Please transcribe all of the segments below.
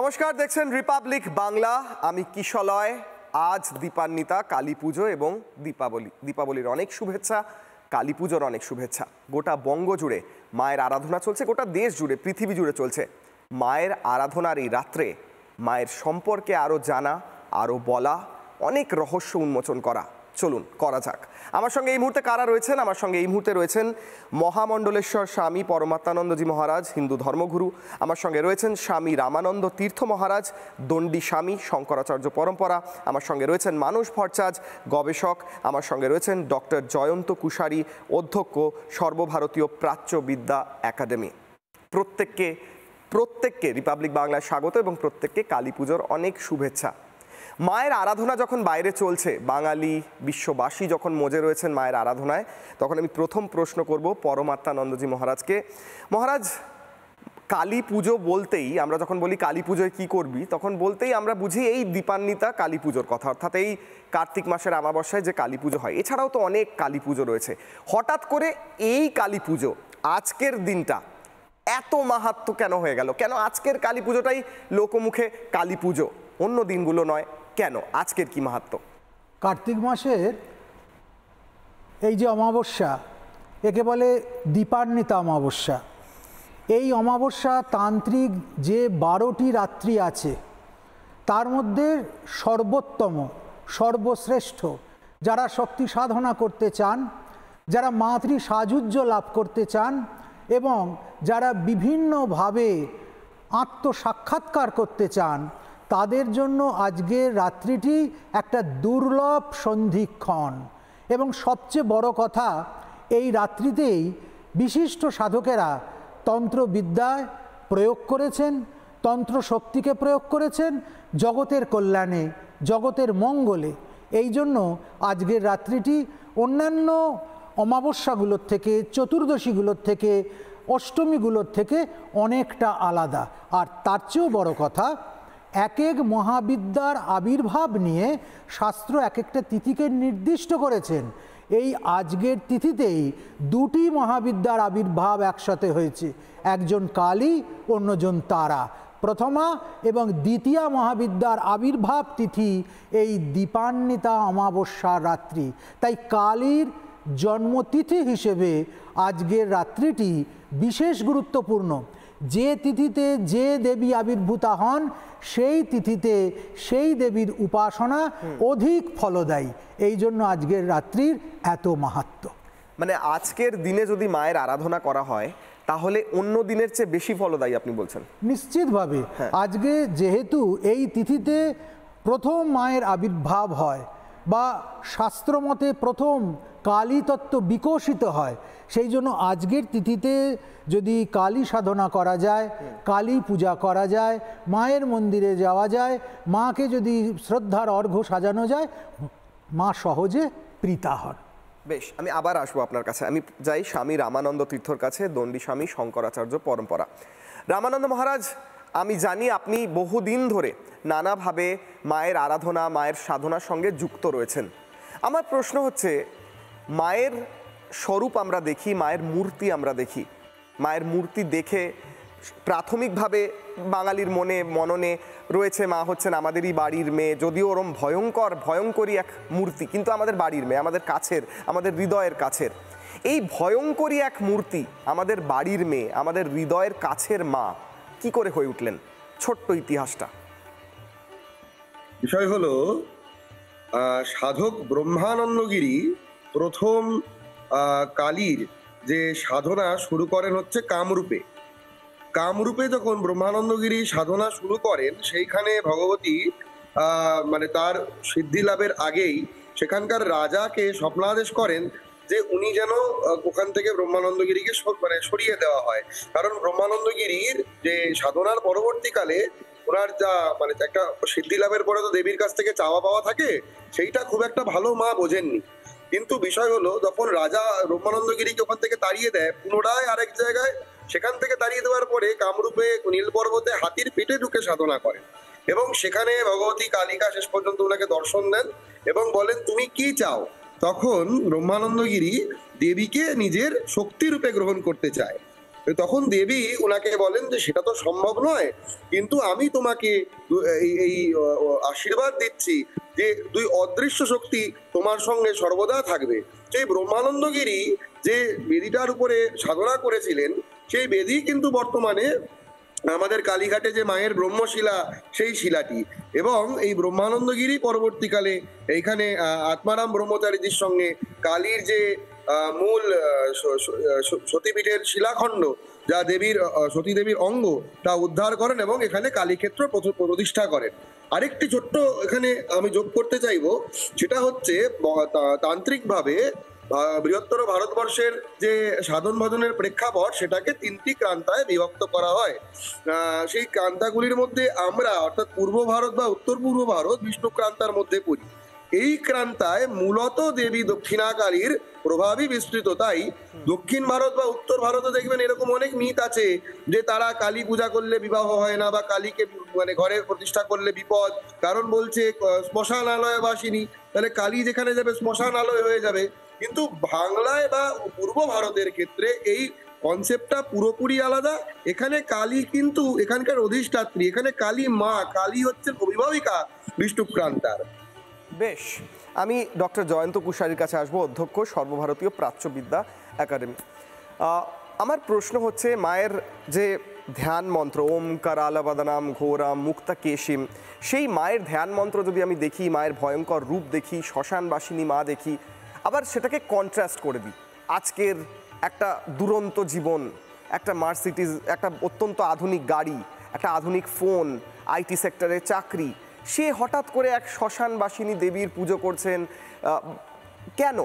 নমস্কার, দেখছেন রিপাবলিক বাংলা। আমি কিশলয়। আজ দীপান্বিতা, কালী পুজো এবং দীপাবলির অনেক শুভেচ্ছা, কালী পুজোর অনেক শুভেচ্ছা। গোটা বঙ্গ জুড়ে মায়ের আরাধনা চলছে, গোটা দেশ জুড়ে, পৃথিবী জুড়ে চলছে। মায়ের আরাধনার এই রাত্রে মায়ের সম্পর্কে আরও জানা, আরও বলা, অনেক রহস্য উন্মোচন করা। চলুন করা যাক। আমার সঙ্গে এই মুহূর্তে কারা রয়েছেন? আমার সঙ্গে এই মুহূর্তে রয়েছেন মহামণ্ডলেশ্বর স্বামী পরমাত্মানন্দজি মহারাজ, হিন্দু ধর্মগুরু। আমার সঙ্গে রয়েছেন স্বামী রামানন্দ তীর্থ মহারাজ, দণ্ডী স্বামী, শঙ্করাচার্য পরম্পরা। আমার সঙ্গে রয়েছেন মানস ভট্টাচার্য, গবেষক। আমার সঙ্গে রয়েছেন ডক্টর জয়ন্ত কুশারী, অধ্যক্ষ, সর্বভারতীয় প্রাচ্য বিদ্যা একাডেমি। প্রত্যেককে রিপাবলিক বাংলায় স্বাগত এবং প্রত্যেককে কালী পুজোর অনেক শুভেচ্ছা। মায়ের আরাধনা যখন বাইরে চলছে, বাঙালি বিশ্ববাসী যখন মজে রয়েছেন মায়ের আরাধনায়, তখন আমি প্রথম প্রশ্ন করব পরমাত্মানন্দজি মহারাজকে। মহারাজ, কালী পুজো বলতেই, আমরা যখন বলি কালী পুজোয় কী করবি, তখন বলতেই আমরা বুঝি এই দীপান্বিতা কালী পুজোর কথা, অর্থাৎ এই কার্তিক মাসের আমাবস্যায় যে কালী পুজো হয়। এছাড়াও তো অনেক কালী পুজো রয়েছে। হঠাৎ করে এই কালী পুজো, আজকের দিনটা এত মাহাত্ম্য কেন হয়ে গেল? কেন আজকের কালী পুজোটাই লোকমুখে কালী পুজো, অন্য দিনগুলো নয়? কেন আজকের কি মাহাত্ম্য? কার্তিক মাসের এই যে অমাবস্যা, একে বলে দীপান্বিতা অমাবস্যা। এই অমাবস্যা তান্ত্রিক যে 12টি রাত্রি আছে, তার মধ্যে সর্বোত্তম, সর্বশ্রেষ্ঠ, যারা শক্তি সাধনা করতে চান, যারা মাতৃ সাযুজ্য লাভ করতে চান এবং যারা বিভিন্নভাবে আত্মসাক্ষাৎকার করতে চান, তাদের জন্য আজকের রাত্রিটি একটা দুর্লভ সন্ধিক্ষণ। এবং সবচেয়ে বড় কথা, এই রাত্রিতেই বিশিষ্ট সাধকেরা তন্ত্রবিদ্যায় প্রয়োগ করেছেন, তন্ত্র শক্তিকে প্রয়োগ করেছেন জগতের কল্যাণে, জগতের মঙ্গলে। এই জন্য আজকের রাত্রিটি অন্যান্য অমাবস্যাগুলোর থেকে, চতুর্দশীগুলোর থেকে, অষ্টমীগুলোর থেকে অনেকটা আলাদা। আর তার চেয়েও বড় কথা, এক এক মহাবিদ্যার আবির্ভাব নিয়ে শাস্ত্র এক একটা তিথিকে নির্দিষ্ট করেছেন। এই আজকের তিথিতেই দুটি মহাবিদ্যার আবির্ভাব একসাথে হয়েছে, একজন কালী, অন্যজন তারা। প্রথমা এবং দ্বিতীয় মহাবিদ্যার আবির্ভাব তিথি এই দীপান্বিতা অমাবস্যার রাত্রি। তাই কালীর জন্মতিথি হিসেবে আজকের রাত্রিটি বিশেষ গুরুত্বপূর্ণ। যে তিথিতে যে দেবী আবির্ভূতা হন, সেই তিথিতে সেই দেবীর উপাসনা অধিক ফলদায়ী। এই জন্য আজকের রাত্রির এত মাহাত্ম্য। মানে আজকের দিনে যদি মায়ের আরাধনা করা হয়, তাহলে অন্য দিনের চেয়ে বেশি ফলদায়ী আপনি বলছেন? নিশ্চিতভাবে। আজকে যেহেতু এই তিথিতে প্রথম মায়ের আবির্ভাব হয় বা শাস্ত্রমতে প্রথম কালী তত্ত্ব বিকশিত হয়, সেই জন্য আজকের তিথিতে যদি কালী সাধনা করা যায়, কালী পূজা করা যায়, মায়ের মন্দিরে যাওয়া যায়, মাকে যদি শ্রদ্ধার অর্ঘ্য সাজানো যায়, মা সহজে প্রীতা হন। বেশ, আমি আবার আসবো আপনার কাছে। আমি যাই স্বামী রামানন্দ তীর্থর কাছে, দণ্ডী স্বামী, শঙ্করাচার্য পরম্পরা। রামানন্দ মহারাজ, আমি জানি আপনি বহুদিন ধরে নানাভাবে মায়ের আরাধনা, মায়ের সাধনার সঙ্গে যুক্ত রয়েছেন। আমার প্রশ্ন হচ্ছে, মায়ের স্বরূপ আমরা দেখি, মায়ের মূর্তি আমরা দেখি। মায়ের মূর্তি দেখে প্রাথমিকভাবে বাঙালির মননে রয়েছে মা হচ্ছেন আমাদেরই বাড়ির মেয়ে। যদিও ওরম ভয়ঙ্করী এক মূর্তি, কিন্তু আমাদের বাড়ির মেয়ে, আমাদের কাছের, আমাদের হৃদয়ের কাছের। এই ভয়ঙ্করী এক মূর্তি, আমাদের বাড়ির মেয়ে, আমাদের হৃদয়ের কাছের মা, কি করে হয়ে উঠলেন? ছোট্ট ইতিহাসটা। বিষয় হলো, সাধক ব্রহ্মানন্দগিরি প্রথম কালীর যে সাধনা শুরু করেন হচ্ছে কামরূপে। কামরূপে যখন ব্রহ্মানন্দগিরি সাধনা শুরু করেন, সেইখানে ভগবতী মানে তার সিদ্ধি লাভের আগেই সেখানকার রাজাকে স্বপ্নাদেশ করেন যে উনি যেন ওখান থেকে ব্রহ্মানন্দগিরিকে সরিয়ে দেওয়া হয়। কারণ ব্রহ্মানন্দগিরির যে সাধনার পরবর্তীকালে ওনার যা একটা সিদ্ধি লাভের পরে তো দেবীর কাছ থেকে চাওয়া পাওয়া থাকে, সেইটা খুব একটা ভালো মা বোঝেননি। কিন্তু বিষয় হলো, যখন রাজা ব্রহ্মানন্দগিরিকে ওখান থেকে তাড়িয়ে দেয় পুনরায় আরেক জায়গায়, সেখান থেকে তাড়িয়ে দেওয়ার পরে কামরূপে নীল পর্বতে হাতির পিঠে ঢুকে সাধনা করেন এবং সেখানে ভগবতী কালিকা শেষ পর্যন্ত ওনাকে দর্শন দেন এবং বলেন তুমি কি চাও। তখন ব্রহ্মানন্দগিরি দেবীকে নিজের শক্তি রূপে গ্রহণ করতে চায় তখন দেবী ওনাকে বলেন যে সেটা তো সম্ভব নয়, কিন্তু আমি তোমাকে এই আশীর্বাদ দিচ্ছি যে দুই অদৃশ্য শক্তি তোমার সঙ্গে সর্বদা থাকবে। সেই ব্রহ্মানন্দগিরি যে বেদিটার উপরে সাধনা করেছিলেন, সেই বেদি কিন্তু বর্তমানে আমাদের কালীঘাটে যে মায়ের ব্রহ্মশিলা, সেই শিলাটি। এবং এই ব্রহ্মানন্দগিরি পরবর্তীকালে এইখানে আত্মারাম ব্রহ্মচারীজির সঙ্গে কালীর যে মূল সতীপীঠের শিলাখণ্ড, যা দেবীর সতী দেবীর অঙ্গ, তা উদ্ধার করেন এবং এখানে কালীক্ষেত্র প্রতিষ্ঠা করেন। আরেকটি ছোট্ট এখানে আমি যোগ করতে চাইবো, সেটা হচ্ছে তান্ত্রিকভাবে বৃহত্তর ভারতবর্ষের যে সাধন ভজনের প্রেক্ষাপট, সেটাকে 3টি ক্রান্তায় বিভক্ত করা হয়। সেই ক্রান্তাগুলির মধ্যে আমরা, অর্থাৎ পূর্ব ভারত বা উত্তর পূর্ব ভারত, বিষ্ণু ক্রান্তার মধ্যে পড়ি। এই ক্রান্তায় মূলত দেবী দক্ষিণাকালীর প্রভাবই বিস্তৃত। তাই দক্ষিণ ভারত বা উত্তর ভারতে দেখবেন এরকম অনেক মিথ আছে যে তারা কালী পূজা করলে বিবাহ হয় না, বা কালীকে মানে ঘরে প্রতিষ্ঠা করলে বিপদ, কারণ বলছে শ্মশানালয় বাসিনী, তাহলে কালী যেখানে যাবে শ্মশানালয় হয়ে যাবে। কিন্তু বাংলায় বা পূর্ব ভারতের ক্ষেত্রে এই কনসেপ্টটা পুরোপুরি আলাদা। এখানে কালী কিন্তু এখানকার অধিষ্ঠাত্রী, এখানে কালী মা, কালী হচ্ছেন অভিভাবিকা বিষ্ণুক্রান্তার। বেশ, আমি ডক্টর জয়ন্ত কুশারির কাছে আসবো, অধ্যক্ষ, সর্বভারতীয় প্রাচ্যবিদ্যা একাডেমি। আমার প্রশ্ন হচ্ছে, মায়ের যে ধ্যান মন্ত্র ওম কারালাবাদানাম ঘোরাম মুক্তা কেশিম, সেই মায়ের ধ্যান মন্ত্র যদি আমি দেখি, মায়ের ভয়ঙ্কর রূপ দেখি, শ্মশানবাসিনী মা দেখি, আবার সেটাকে কন্ট্রাস্ট করে দিই আজকের একটা দুরন্ত জীবন, একটা মার্সিডিজ, একটা অত্যন্ত আধুনিক গাড়ি, একটা আধুনিক ফোন, আইটি সেক্টরে চাকরি, সে হঠাৎ করে এক শ্মশানবাসিনী দেবীর পুজো করছেন। কেন,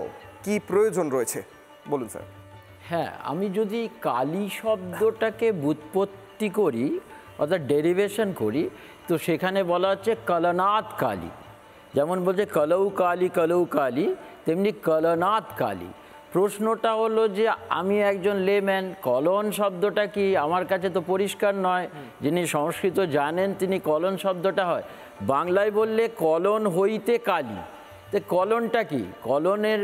কি প্রয়োজন রয়েছে, বলুন স্যার। হ্যাঁ, আমি যদি কালী শব্দটাকে ব্যুৎপত্তি করি, অর্থাৎ ডেরিভেশন করি, তো সেখানে বলা হচ্ছে কলনাথ কালী। যেমন বলছে কলৌ কালী কলৌ কালী, তেমনি কলনাথ কালী। প্রশ্নটা হলো যে আমি একজন লেম্যান, কলন শব্দটা কি আমার কাছে তো পরিষ্কার নয়। যিনি সংস্কৃত জানেন তিনি কলন শব্দটা হয়, বাংলায় বললে কলন হইতে কালী। তো কলনটা কি? কলনের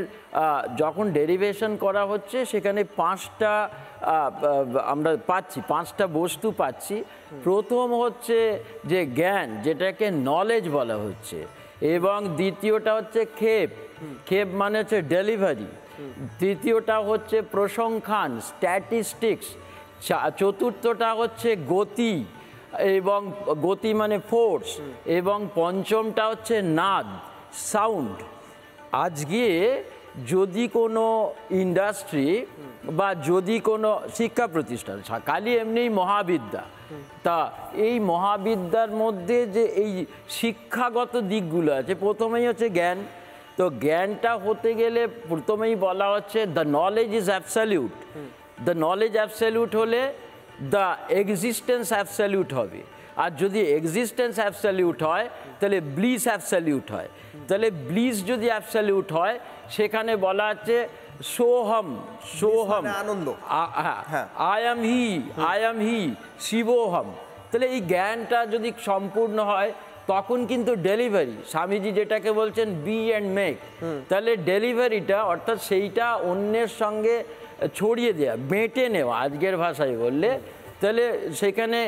যখন ডেরিভেশন করা হচ্ছে সেখানে 5টা আমরা পাচ্ছি, 5টা বস্তু পাচ্ছি। প্রথম হচ্ছে যে জ্ঞান, যেটাকে নলেজ বলা হচ্ছে, এবং দ্বিতীয়টা হচ্ছে ক্ষেপ, ক্ষেপ মানে হচ্ছে ডেলিভারি। তৃতীয়টা হচ্ছে প্রসংখ্যান, স্ট্যাটিস্টিক্স। চতুর্থটা হচ্ছে গতি, এবং গতি মানে ফোর্স, এবং পঞ্চমটা হচ্ছে নাদ, সাউন্ড। আজকে যদি কোনো ইন্ডাস্ট্রি বা যদি কোনো শিক্ষা প্রতিষ্ঠান, কালী এমনিই মহাবিদ্যা, তা এই মহাবিদ্যার মধ্যে যে এই শিক্ষাগত দিকগুলো আছে, প্রথমেই হচ্ছে জ্ঞান। তো জ্ঞানটা হতে গেলে প্রথমেই বলা হচ্ছে the knowledge is absolute. The knowledge absolute হলে দ্য এক্সিস্টেন্স অ্যাবসলিউট হবে, আর যদি এক্সিস্টেন্স অ্যাবসলিউট হয় তাহলে ব্লিস অ্যাবসলিউট হয়। তাহলে ব্লিস যদি অ্যাবসলিউট হয়, সেখানে বলা হচ্ছে সোহম, সোহম, আনন্দ, I am he, I am he, শিবোহম। তাহলে এই জ্ঞানটা যদি সম্পূর্ণ হয়, তখন কিন্তু ডেলিভারি, স্বামীজি যেটাকে বলছেন বি অ্যান্ড মেক, তাহলে ডেলিভারিটা অর্থাৎ সেইটা অন্যের সঙ্গে ছড়িয়ে দেওয়া, বেঁটে নেওয়া আজকের ভাষায় বললে, তাহলে সেখানে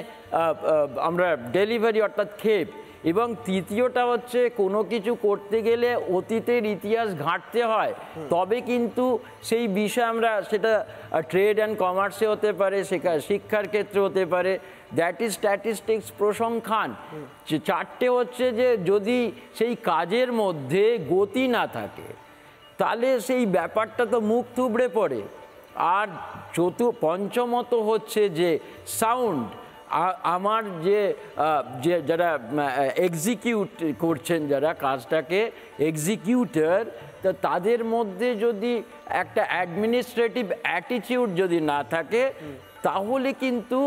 আমরা ডেলিভারি অর্থাৎ ক্ষেপ। এবং তৃতীয়টা হচ্ছে কোনো কিছু করতে গেলে অতীতের ইতিহাস ঘাঁটতে হয়, তবে কিন্তু সেই বিষয়ে আমরা, সেটা ট্রেড অ্যান্ড কমার্সে হতে পারে, শিক্ষার ক্ষেত্রে হতে পারে, দ্যাট ইজ স্ট্যাটিস্টিক্স, প্রসংখ্যান। 4টে হচ্ছে যে যদি সেই কাজের মধ্যে গতি না থাকে, তাহলে সেই ব্যাপারটা তো মুখ থুবড়ে পড়ে। আর পঞ্চমত হচ্ছে যে সাউন্ড। আমার যে যারা এক্সিকিউট করছেন, যারা কাজটাকে এক্সিকিউটর, তা তাদের মধ্যে যদি একটা অ্যাডমিনিস্ট্রেটিভ অ্যাটিটিউড যদি না থাকে, তাহলে কিন্তু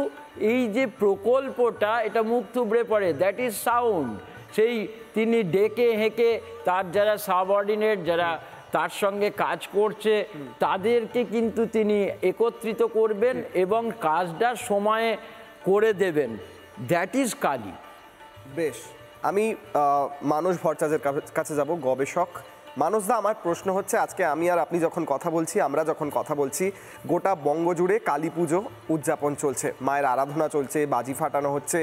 এই যে প্রকল্পটা এটা মুখ থুবড়ে পড়ে। That is sound. সেই তিনি ডেকে হেঁকে তার যারা সাবঅর্ডিনেট, যারা তার সঙ্গে কাজ করছে, তাদেরকে কিন্তু তিনি একত্রিত করবেন এবং কাজটা সময়ে করে দেবেন। That is Kali. বেশ, আমি মানস ভট্টাচার্যের কাছে যাব, গবেষক, মানুষদা, আমার প্রশ্ন হচ্ছে, আজকে আমি আর আপনি যখন কথা বলছি, আমরা যখন কথা বলছি, গোটা বঙ্গ জুড়ে কালী পুজো উদযাপন চলছে, মায়ের আরাধনা চলছে, বাজি ফাটানো হচ্ছে,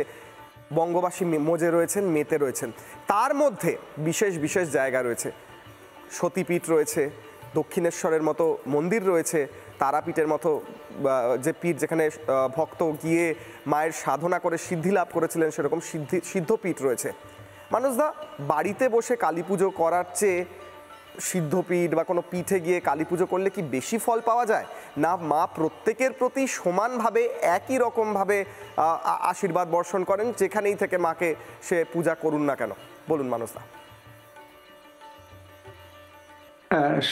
বঙ্গবাসী মজে রয়েছেন, মেতে রয়েছেন। তার মধ্যে বিশেষ বিশেষ জায়গা রয়েছে, সতীপীঠ রয়েছে, দক্ষিণেশ্বরের মতো মন্দির রয়েছে, তারাপীঠের মতো যে পীঠ যেখানে ভক্ত গিয়ে মায়ের সাধনা করে সিদ্ধি লাভ করেছিলেন, সেরকম সিদ্ধপীঠ রয়েছে। মানুষদা, বাড়িতে বসে কালী পুজো করার চেয়ে সিদ্ধপীঠ বা কোনো পীঠে গিয়ে কালী পুজো করলে কি বেশি ফল পাওয়া যায়? না মা প্রত্যেকের প্রতি সমানভাবে একই রকমভাবে আশীর্বাদ বর্ষণ করেন, যেখানেই থেকে মাকে সে পূজা করুন না কেন? বলুন মানুষদা।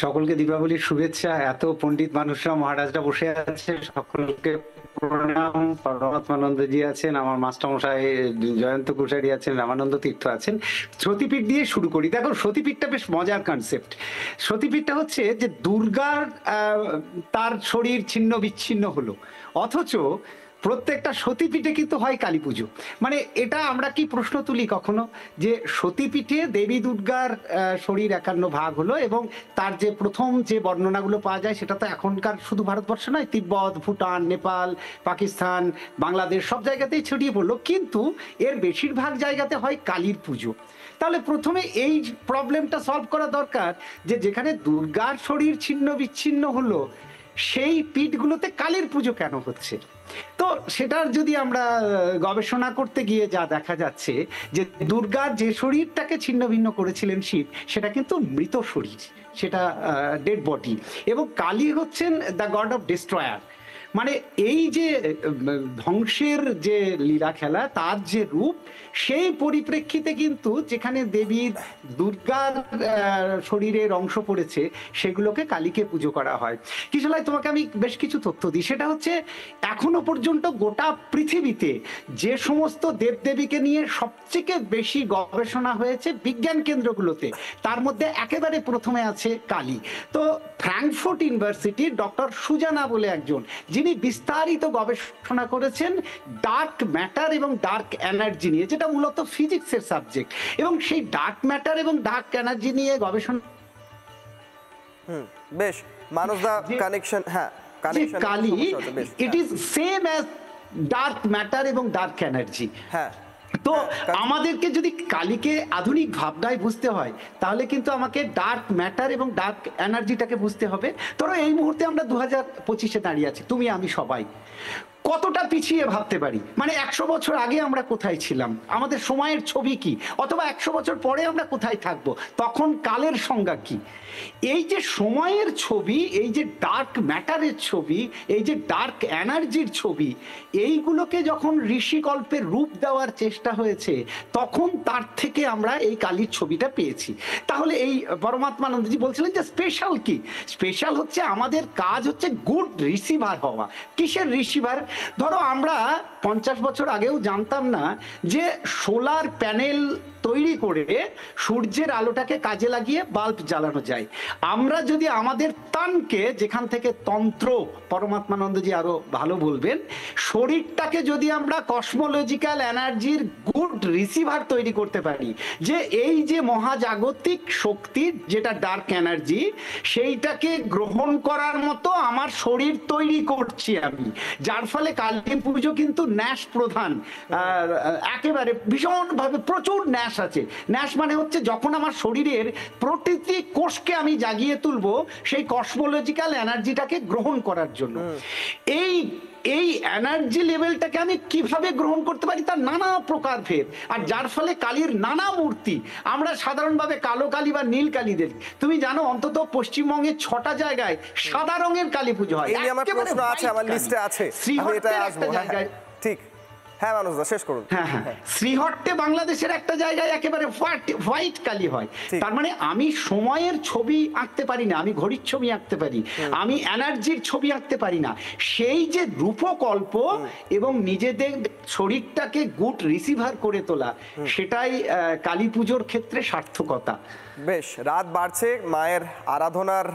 সকলকে দীপাবলির শুভেচ্ছা। এত পণ্ডিত মানুষরা, মহারাজরা বসে আছে, সকলকে প্রণাম। পরমাত্মানন্দজি আছেন, আমার মাস্টারমশাই জয়ন্ত কুশারি আছেন, রামানন্দ তীর্থ আছেন। সতীপীঠ দিয়ে শুরু করি। দেখো, সতীপীঠটা বেশ মজার কনসেপ্ট। সতীপীঠটা হচ্ছে যে দুর্গার তার শরীর ছিন্ন বিচ্ছিন্ন হলো, অথচ প্রত্যেকটা সতীপীঠে কিন্তু হয় কালী পুজো। মানে এটা আমরা কি প্রশ্ন তুলি কখনো যে সতীপীঠে দেবী দুর্গার শরীর 51 ভাগ হলো, এবং তার যে প্রথম যে বর্ণনাগুলো পাওয়া যায় সেটা তো এখনকার শুধু ভারতবর্ষ নয়, তিব্বত, ভুটান, নেপাল, পাকিস্তান, বাংলাদেশ সব জায়গাতেই ছড়িয়ে পড়লো, কিন্তু এর বেশিরভাগ জায়গাতে হয় কালীর পুজো। তাহলে প্রথমে এই প্রবলেমটা সলভ করা দরকার যে যেখানে দুর্গার শরীর ছিন্ন বিচ্ছিন্ন হলো সেই পীঠগুলোতে কালীর পুজো কেন হচ্ছে। তো সেটার যদি আমরা গবেষণা করতে গিয়ে যা দেখা যাচ্ছে যে দুর্গার যে শরীরটাকে ছিন্ন ভিন্ন করেছিলেন শিব, সেটা কিন্তু মৃত শরীর, সেটা ডেড বডি, এবং কালী হচ্ছেন দ্য গড অফ ডিস্ট্রয়ার। মানে এই যে ধ্বংসের যে লীলা খেলা, তার যে রূপ, সেই পরিপ্রেক্ষিতে কিন্তু যেখানে দেবীর দুর্গার শরীরের অংশ পড়েছে সেগুলোকে কালীকে পুজো করা হয়। কিশোলাই, তোমাকে আমি বেশ কিছু তথ্য দিই। সেটা হচ্ছে এখনো পর্যন্ত গোটা পৃথিবীতে যে সমস্ত দেবদেবীকে নিয়ে সবথেকে বেশি গবেষণা হয়েছে বিজ্ঞান কেন্দ্রগুলোতে, তার মধ্যে একেবারে প্রথমে আছে কালী। তো ফ্র্যাঙ্কফুর্ট ইউনিভার্সিটির ডক্টর সুজানা বলে একজন, যিনি বিস্তারিত গবেষণা করেছেন ডার্ক ম্যাটার এবং ডার্ক এনার্জি নিয়ে, যেটা মূলত ফিজিক্সের সাবজেক্ট, এবং সেই ডার্ক ম্যাটার এবং ডার্ক এনার্জি নিয়ে গবেষণা। বেশ মানুষদা, কানেকশন, হ্যাঁ, connection Kali it is same as dark matter এবং ডার্ক এনার্জি। হ্যাঁ, তো আমাদেরকে যদি কালীকে আধুনিক ভাবনায় বুঝতে হয়, তাহলে কিন্তু আমাকে ডার্ক ম্যাটার এবং ডার্ক এনার্জিটাকে বুঝতে হবে। ধরো এই মুহূর্তে আমরা 2025-এ দাঁড়িয়ে আছি, তুমি আমি সবাই কতটা পিছিয়ে ভাবতে পারি। মানে 100 বছর আগে আমরা কোথায় ছিলাম, আমাদের সময়ের ছবি কি, অথবা 100 বছর পরে আমরা কোথায় থাকবো, তখন কালের সংজ্ঞা কি। এই যে সময়ের ছবি, এই যে ডার্ক ম্যাটারের ছবি, এই যে ডার্ক এনার্জির ছবি, এইগুলোকে যখন ঋষিকল্পের রূপ দেওয়ার চেষ্টা হয়েছে, তখন তার থেকে আমরা এই কালীর ছবিটা পেয়েছি। তাহলে এই পরমাত্মানন্দজি বলছিলেন যে স্পেশাল কি? স্পেশাল হচ্ছে আমাদের কাজ হচ্ছে গুড রিসিভার হওয়া। কিসের রিসিভার? ধরো আমরা 50 বছর আগেও জানতাম না যে সোলার প্যানেল তৈরি করে সূর্যের আলোটাকে কাজে লাগিয়ে বাল্ব জ্বালানো যায়। আমরা যদি আমাদের তানকে, যেখান থেকে তন্ত্র পরমাত্মানন্দজি আরো ভালো বলবেন, শরীরটাকে যদি আমরা কসমোলজিক্যাল এনার্জির গুড রিসিভার তৈরি করতে পারি, যে এই যে মহাজাগতিক শক্তি যেটা ডার্ক এনার্জি, সেইটাকে গ্রহণ করার মতো আমার শরীর তৈরি করছি আমি, যার ফলে কালী পুজো কিন্তু ন্যাস প্রধান, একেবারে ভীষণভাবে প্রচুর ন্যাস আছে। ন্যাস মানে হচ্ছে যখন আমার শরীরের প্রতিটি কোষকে আমি জাগিয়ে তুলবো সেই কসমোলজিক্যাল এনার্জিটাকে গ্রহণ করার জন্য। এই এনার্জি লেভেলটাকে আমি কিভাবে গ্রহণ করতে পারি তার নানা প্রকার ভেদ, আর যার ফলে কালীর নানা মূর্তি। আমরা সাধারণভাবে কালো কালী বা নীল কালী দেখি, তুমি জানো অন্তত পশ্চিমবঙ্গের 6টা জায়গায় সাদা রঙের কালী পুজো হয়। আমার প্রশ্ন আছে, আমার লিস্টে আছে, আমি এটা আসবো। ঠিক, হ্যাঁ মানুষদা শেষ করুন। হ্যাঁ, শ্রীহট্টে বাংলাদেশের একটা জায়গায় একেবারে হোয়াইট কালী হয়। তার মানে আমি সময়ের ছবি আঁকতে পারি না, আমি ঘড়ির ছবি আঁকতে পারি, আমি এনার্জির ছবি আঁকতে পারি না। সেই যে রূপকল্প এবং নিজেদের শরীরটাকে গুড রিসিভার করে তোলা, সেটাই কালী পুজোর ক্ষেত্রে সার্থকতা। বেশ, রাত বাড়ছে, মায়ের আরাধনার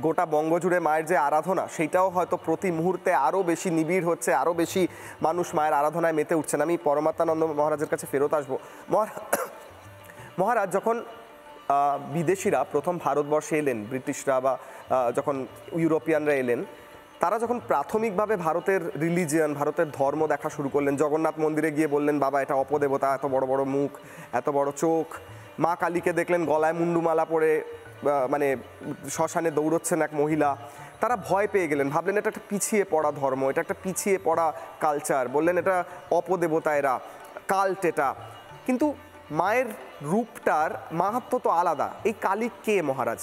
গোটা বঙ্গ জুড়ে মায়ের যে আরাধনা, সেইটাও হয়তো প্রতি মুহূর্তে আরও বেশি নিবিড় হচ্ছে, আরও বেশি মানুষ মায়ের আরাধনায় মেতে উঠছেন। আমি পরমাত্মানন্দ মহারাজের কাছে ফেরত আসবো। মহারাজ, যখন বিদেশিরা প্রথম ভারতবর্ষে এলেন, ব্রিটিশরা বা যখন ইউরোপিয়ানরা এলেন, তারা যখন প্রাথমিকভাবে ভারতের রিলিজিয়ন, ভারতের ধর্ম দেখা শুরু করলেন, জগন্নাথ মন্দিরে গিয়ে বললেন বাবা এটা অপদেবতা, এত বড় বড় মুখ, এত বড় চোখ। মা কালীকে দেখলেন গলায় মুন্ডুমালা পরে মানে শ্মশানে দৌড়চ্ছেন এক মহিলা। তারা ভয় পেয়ে গেলেন, ভাবলেন এটা একটা পিছিয়ে পড়া ধর্ম, এটা একটা পিছিয়ে পড়া কালচার, বললেন এটা অপদেবতা, এরা কাল্ট এটা। কিন্তু মায়ের রূপটার মাহাত্ম্য তো আলাদা। এই কালী কে মহারাজ?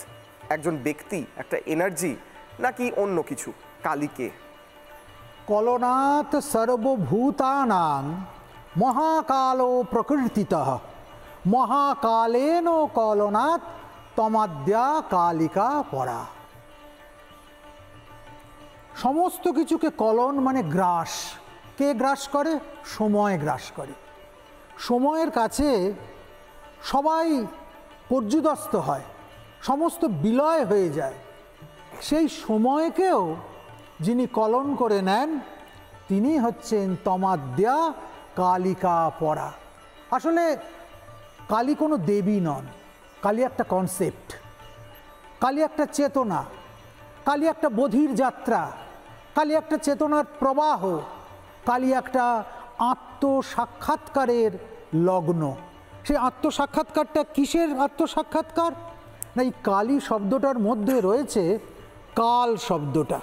একজন ব্যক্তি, একটা এনার্জি, নাকি অন্য কিছু? কালী কে? কলনাথ সর্বভূতানাং মহাকালো প্রকৃতিতঃ মহাকালেন কলনাথ তমাদ্যা কালিকা পরা। সমস্ত কিছুকে কলন মানে গ্রাস। কে গ্রাস করে? সময় গ্রাস করে। সময়ের কাছে সবাই পর্যুদস্ত হয়, সমস্ত বিলয় হয়ে যায়। সেই সময়কেও যিনি কলন করে নেন তিনি হচ্ছেন তমাদ্যা কালিকা পরা। আসলে কালী কোনো দেবী নন, কালী একটা কনসেপ্ট, কালী একটা চেতনা, কালী একটা বধির যাত্রা, কালী একটা চেতনার প্রবাহ, কালী একটা আত্মসাক্ষাৎকারের লগ্ন। সেই আত্মসাক্ষাৎকারটা কিসের আত্মসাক্ষাৎকার? না, এই কালী শব্দটার মধ্যে রয়েছে কাল শব্দটা।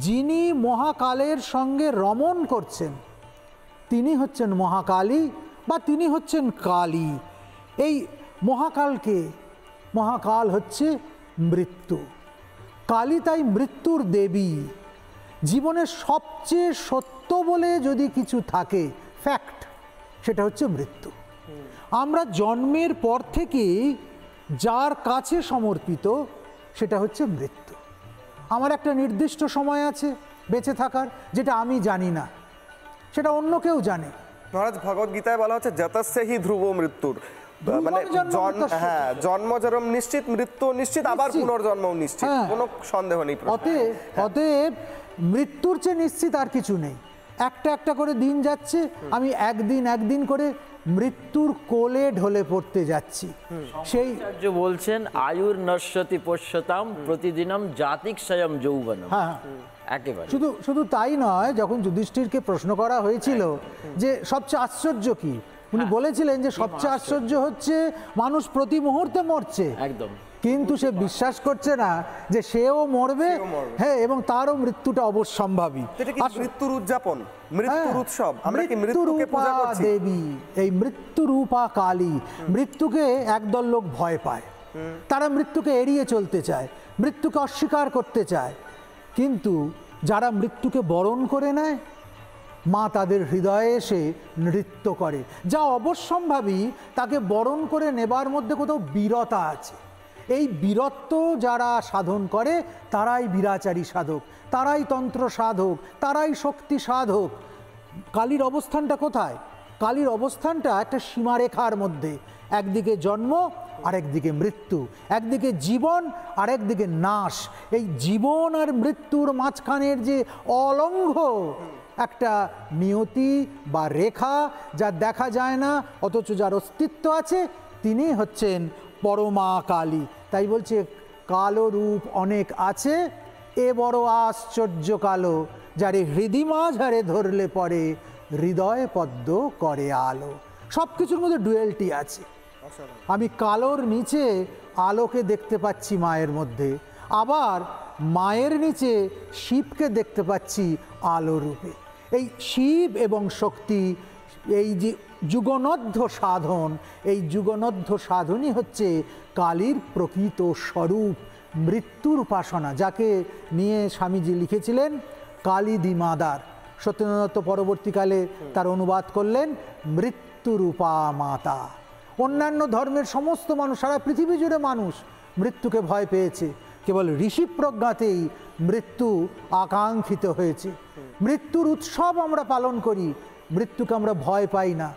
যিনি মহাকালের সঙ্গে রমণ করছেন তিনি হচ্ছেন মহাকালী বা তিনি হচ্ছেন কালী। এই মহাকালকে, মহাকাল হচ্ছে মৃত্যু, কালী তাই মৃত্যুর দেবী। জীবনের সবচেয়ে সত্য বলে যদি কিছু থাকে, ফ্যাক্ট, সেটা হচ্ছে মৃত্যু। আমরা জন্মের পর থেকেই যার কাছে সমর্পিত সেটা হচ্ছে মৃত্যু। আমার একটা নির্দিষ্ট সময় আছে বেঁচে থাকার, যেটা আমি জানি না, সেটা অন্য কেউ জানে। মহারাজ, ভগবদ গীতায় বলা হচ্ছে যতস্য হি ধ্রুব মৃত্যুর, মানে হ্যাঁ, জন্ম জরম নিশ্চিত, মৃত্যু নিশ্চিত, আবার পুনর্জন্মও নিশ্চিত, কোনো সন্দেহ নেই। অতএব মৃত্যুর চেয়ে নিশ্চিত আর কিছু নেই। একটা একটা করে দিন যাচ্ছে, আমি একদিন করে মৃত্যুর কোলে ঢলে পড়তে যাচ্ছি। সেই বলছেন আয়ুর নশ্বতি পশ্যতাম প্রতিদিনম জাতিক স্বয়ং যৌবনম। হ্যাঁ, একেবারে শুধু তাই নয়, যখন যুধিষ্ঠিরকে প্রশ্ন করা হয়েছিল যে সবচেয়ে আশ্চর্য কি, উনি বলেছিলেন যে সবচেয়ে আশ্চর্য হচ্ছে মানুষ প্রতি মুহূর্তে মরছে, একদম, কিন্তু সে বিশ্বাস করছে না যে সেও মরবে, হ্যাঁ, এবং তারও মৃত্যুটা অবশ্যম্ভাবী। মৃত্যুর উদযাপন, মৃত্যুর উৎসব, আমরা কি মৃত্যুকে পূজা করছি? দেবী, এই মৃত্যুরূপা কালী। মৃত্যুকে একদল লোক ভয় পায়, তারা মৃত্যুকে এড়িয়ে চলতে চায়, মৃত্যুকে অস্বীকার করতে চায়। কিন্তু যারা মৃত্যুকে বরণ করে নেয়, মা তাদের হৃদয়ে এসে নৃত্য করে। যা অবশ্যম্ভাবী তাকে বরণ করে নেবার মধ্যে কোথাও বীরতা আছে। এই বীরত্ব যারা সাধন করে তারাই বীরাচারী সাধক, তারাই তন্ত্র সাধক, তারাই শক্তি সাধক। কালীর অবস্থানটা কোথায়? কালীর অবস্থানটা একটা সীমারেখার মধ্যে, একদিকে জন্ম আরেকদিকে মৃত্যু, একদিকে জীবন আরেকদিকে নাশ। এই জীবন আর মৃত্যুর মাঝখানের যে অলঙ্ঘ একটা নিয়তি বা রেখা, যা দেখা যায় না অথচ যার অস্তিত্ব আছে, তিনি হচ্ছেন পরমা কালী। তাই বলছে কালো রূপ অনেক আছে, এ বড় আশ্চর্য কালো, যারে হৃদি মাঝারে ধরলে পরে হৃদয় পদ্ম করে আলো। সব কিছুর মধ্যে ডুয়েলটি আছে। আমি কালোর নিচে আলোকে দেখতে পাচ্ছি মায়ের মধ্যে, আবার মায়ের নিচে শিবকে দেখতে পাচ্ছি আলো রূপে। এই শিব এবং শক্তি, এই যে যুগনধ্য সাধন, এই যুগনধ্য সাধনই হচ্ছে কালীর প্রকৃত স্বরূপ, মৃত্যুর উপাসনা, যাকে নিয়ে স্বামীজি লিখেছিলেন কালী দিমাদার। সত্যেন্দ্রনাথ দত্ত পরবর্তীকালে তার অনুবাদ করলেন মৃত্যুরূপা মাতা। অন্যান্য ধর্মের সমস্ত মানুষ, সারা পৃথিবী জুড়ে মানুষ মৃত্যুকে ভয় পেয়েছে, কেবল ঋষি প্রজ্ঞাতেই মৃত্যু আকাঙ্ক্ষিত হয়েছে। মৃত্যুর উৎসব আমরা পালন করি, মৃত্যুকে আমরা ভয় পাই না,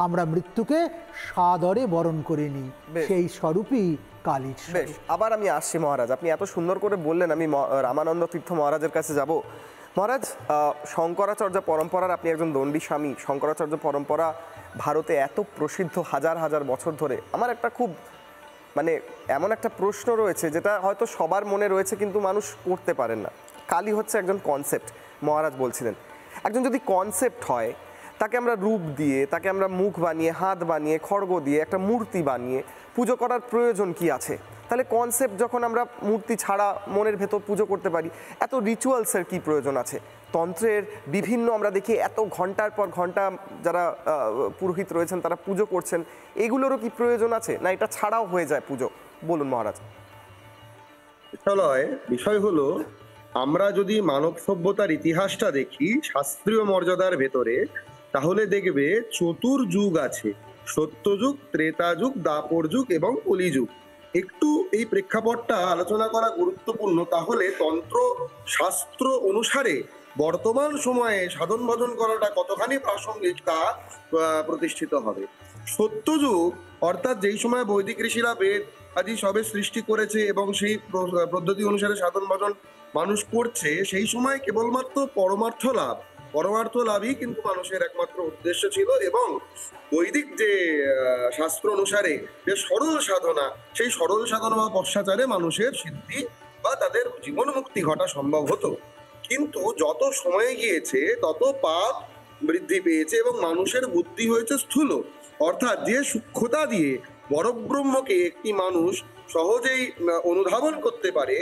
আমরা মৃত্যুকে সাদরে বরণ করে নিই। সেই স্বরূপই কালীর। বেশ, আবার আমি আসছি মহারাজ, আপনি এত সুন্দর করে বললেন, আমি রামানন্দ তীর্থ মহারাজের কাছে যাব। মহারাজ, শঙ্করাচার্য পরম্পরার আপনি একজন দণ্ডী স্বামী। শঙ্করাচার্য পরম্পরা ভারতে এত প্রসিদ্ধ, হাজার হাজার বছর ধরে। আমার একটা খুব মানে এমন একটা প্রশ্ন রয়েছে যেটা হয়তো সবার মনে রয়েছে কিন্তু মানুষ করতে পারেন না। কালী হচ্ছে একজন কনসেপ্ট, মহারাজ বলছিলেন। একজন যদি কনসেপ্ট হয়, তাকে আমরা রূপ দিয়ে, তাকে আমরা মুখ বানিয়ে, হাত বানিয়ে, খড়গ দিয়ে একটা মূর্তি বানিয়ে পুজো করার প্রয়োজন কি আছে? তাহলে কনসেপ্ট যখন আমরা মূর্তি ছাড়া মনের ভেতর পুজো করতে পারি, এত রিচুয়ালসের কি প্রয়োজন আছে? তন্ত্রের বিভিন্ন আমরা দেখি এত ঘন্টার পর ঘন্টা যারা পুরোহিত রয়েছেন তারা পুজো করছেন, এগুলোরও কি প্রয়োজন আছে, না এটা ছাড়াও হয়ে যায় পুজো? বলুন মহারাজ। বিষয় হলো, আমরা যদি মানব সভ্যতার ইতিহাসটা দেখি শাস্ত্রীয় মর্যাদার ভেতরে, তাহলে দেখবে চতুর্যুগ আছে, সত্যযুগ, ত্রেতাযুগ, দাপর যুগ এবং কলিযুগ। একটু এই প্রেক্ষাপটটা আলোচনা করা গুরুত্বপূর্ণ। তাহলে তন্ত্র শাস্ত্র অনুসারে বর্তমান সময়ে সাধন ভজন করাটা কতখানি প্রাসঙ্গিক তা প্রতিষ্ঠিত হবে। সত্যযুগ অর্থাৎ যেই সময় বৈদিক ঋষিরা বেদ আদি সবে সৃষ্টি করেছে এবং সেই পদ্ধতি অনুসারে সাধন ভজন মানুষ করছে, সেই সময় কেবলমাত্র পরমার্থ লাভই কিন্তু মানুষের একমাত্র উদ্দেশ্য ছিল। এবং বৈদিক যে শাস্ত্র অনুসারে যে সরল সাধনা, সেই সরল সাধনা বা পশ্চাচারে মানুষের সিদ্ধি বা তাদের জীবন মুক্তি ঘটা সম্ভব হতো। কিন্তু যত সময় গিয়েছে তত পাপ বৃদ্ধি পেয়েছে এবং মানুষের বুদ্ধি হয়েছে স্থূল। অর্থাৎ যে সূক্ষ্মতা দিয়ে পরব্রহ্মকে একটি মানুষ সহজেই অনুধাবন করতে পারে,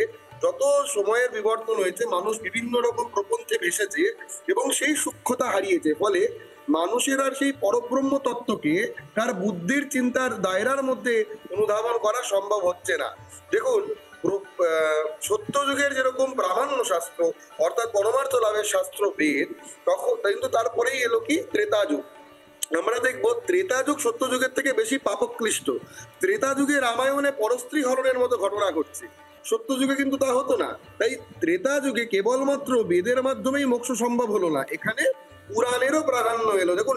যত সময়ের বিবর্তন হয়েছে মানুষ বিভিন্ন রকম প্রপঞ্চে ভেসেছে এবং সেই সূক্ষ্মতা হারিয়েছে। ফলে মানুষের আর সেই পরব্রহ্ম তত্ত্বকে তার বুদ্ধির চিন্তার দায়রার মধ্যে অনুধাবন করা সম্ভব হচ্ছে না। দেখুন, সত্যযুগের যেরকম প্রামাণ্য শাস্ত্র অর্থাৎ পরমার্থ লাভের শাস্ত্র বেদ, তখন কিন্তু তারপরেই এলো কি ত্রেতাযুগ। আমরা দেখবো ত্রেতাযুগ সত্যযুগের থেকে বেশি পাপক্লিষ্ট। ত্রেতাযুগে রামায়ণে পরস্ত্রী হরণের মতো ঘটনা ঘটছে, সত্যযুগে কিন্তু তা হতো না। তাই ত্রেতাযুগে কেবলমাত্র বেদের মাধ্যমেই মোক্ষ সম্ভব হলো না, এখানে পুরাণেরও প্রাধান্য এলো। দেখুন,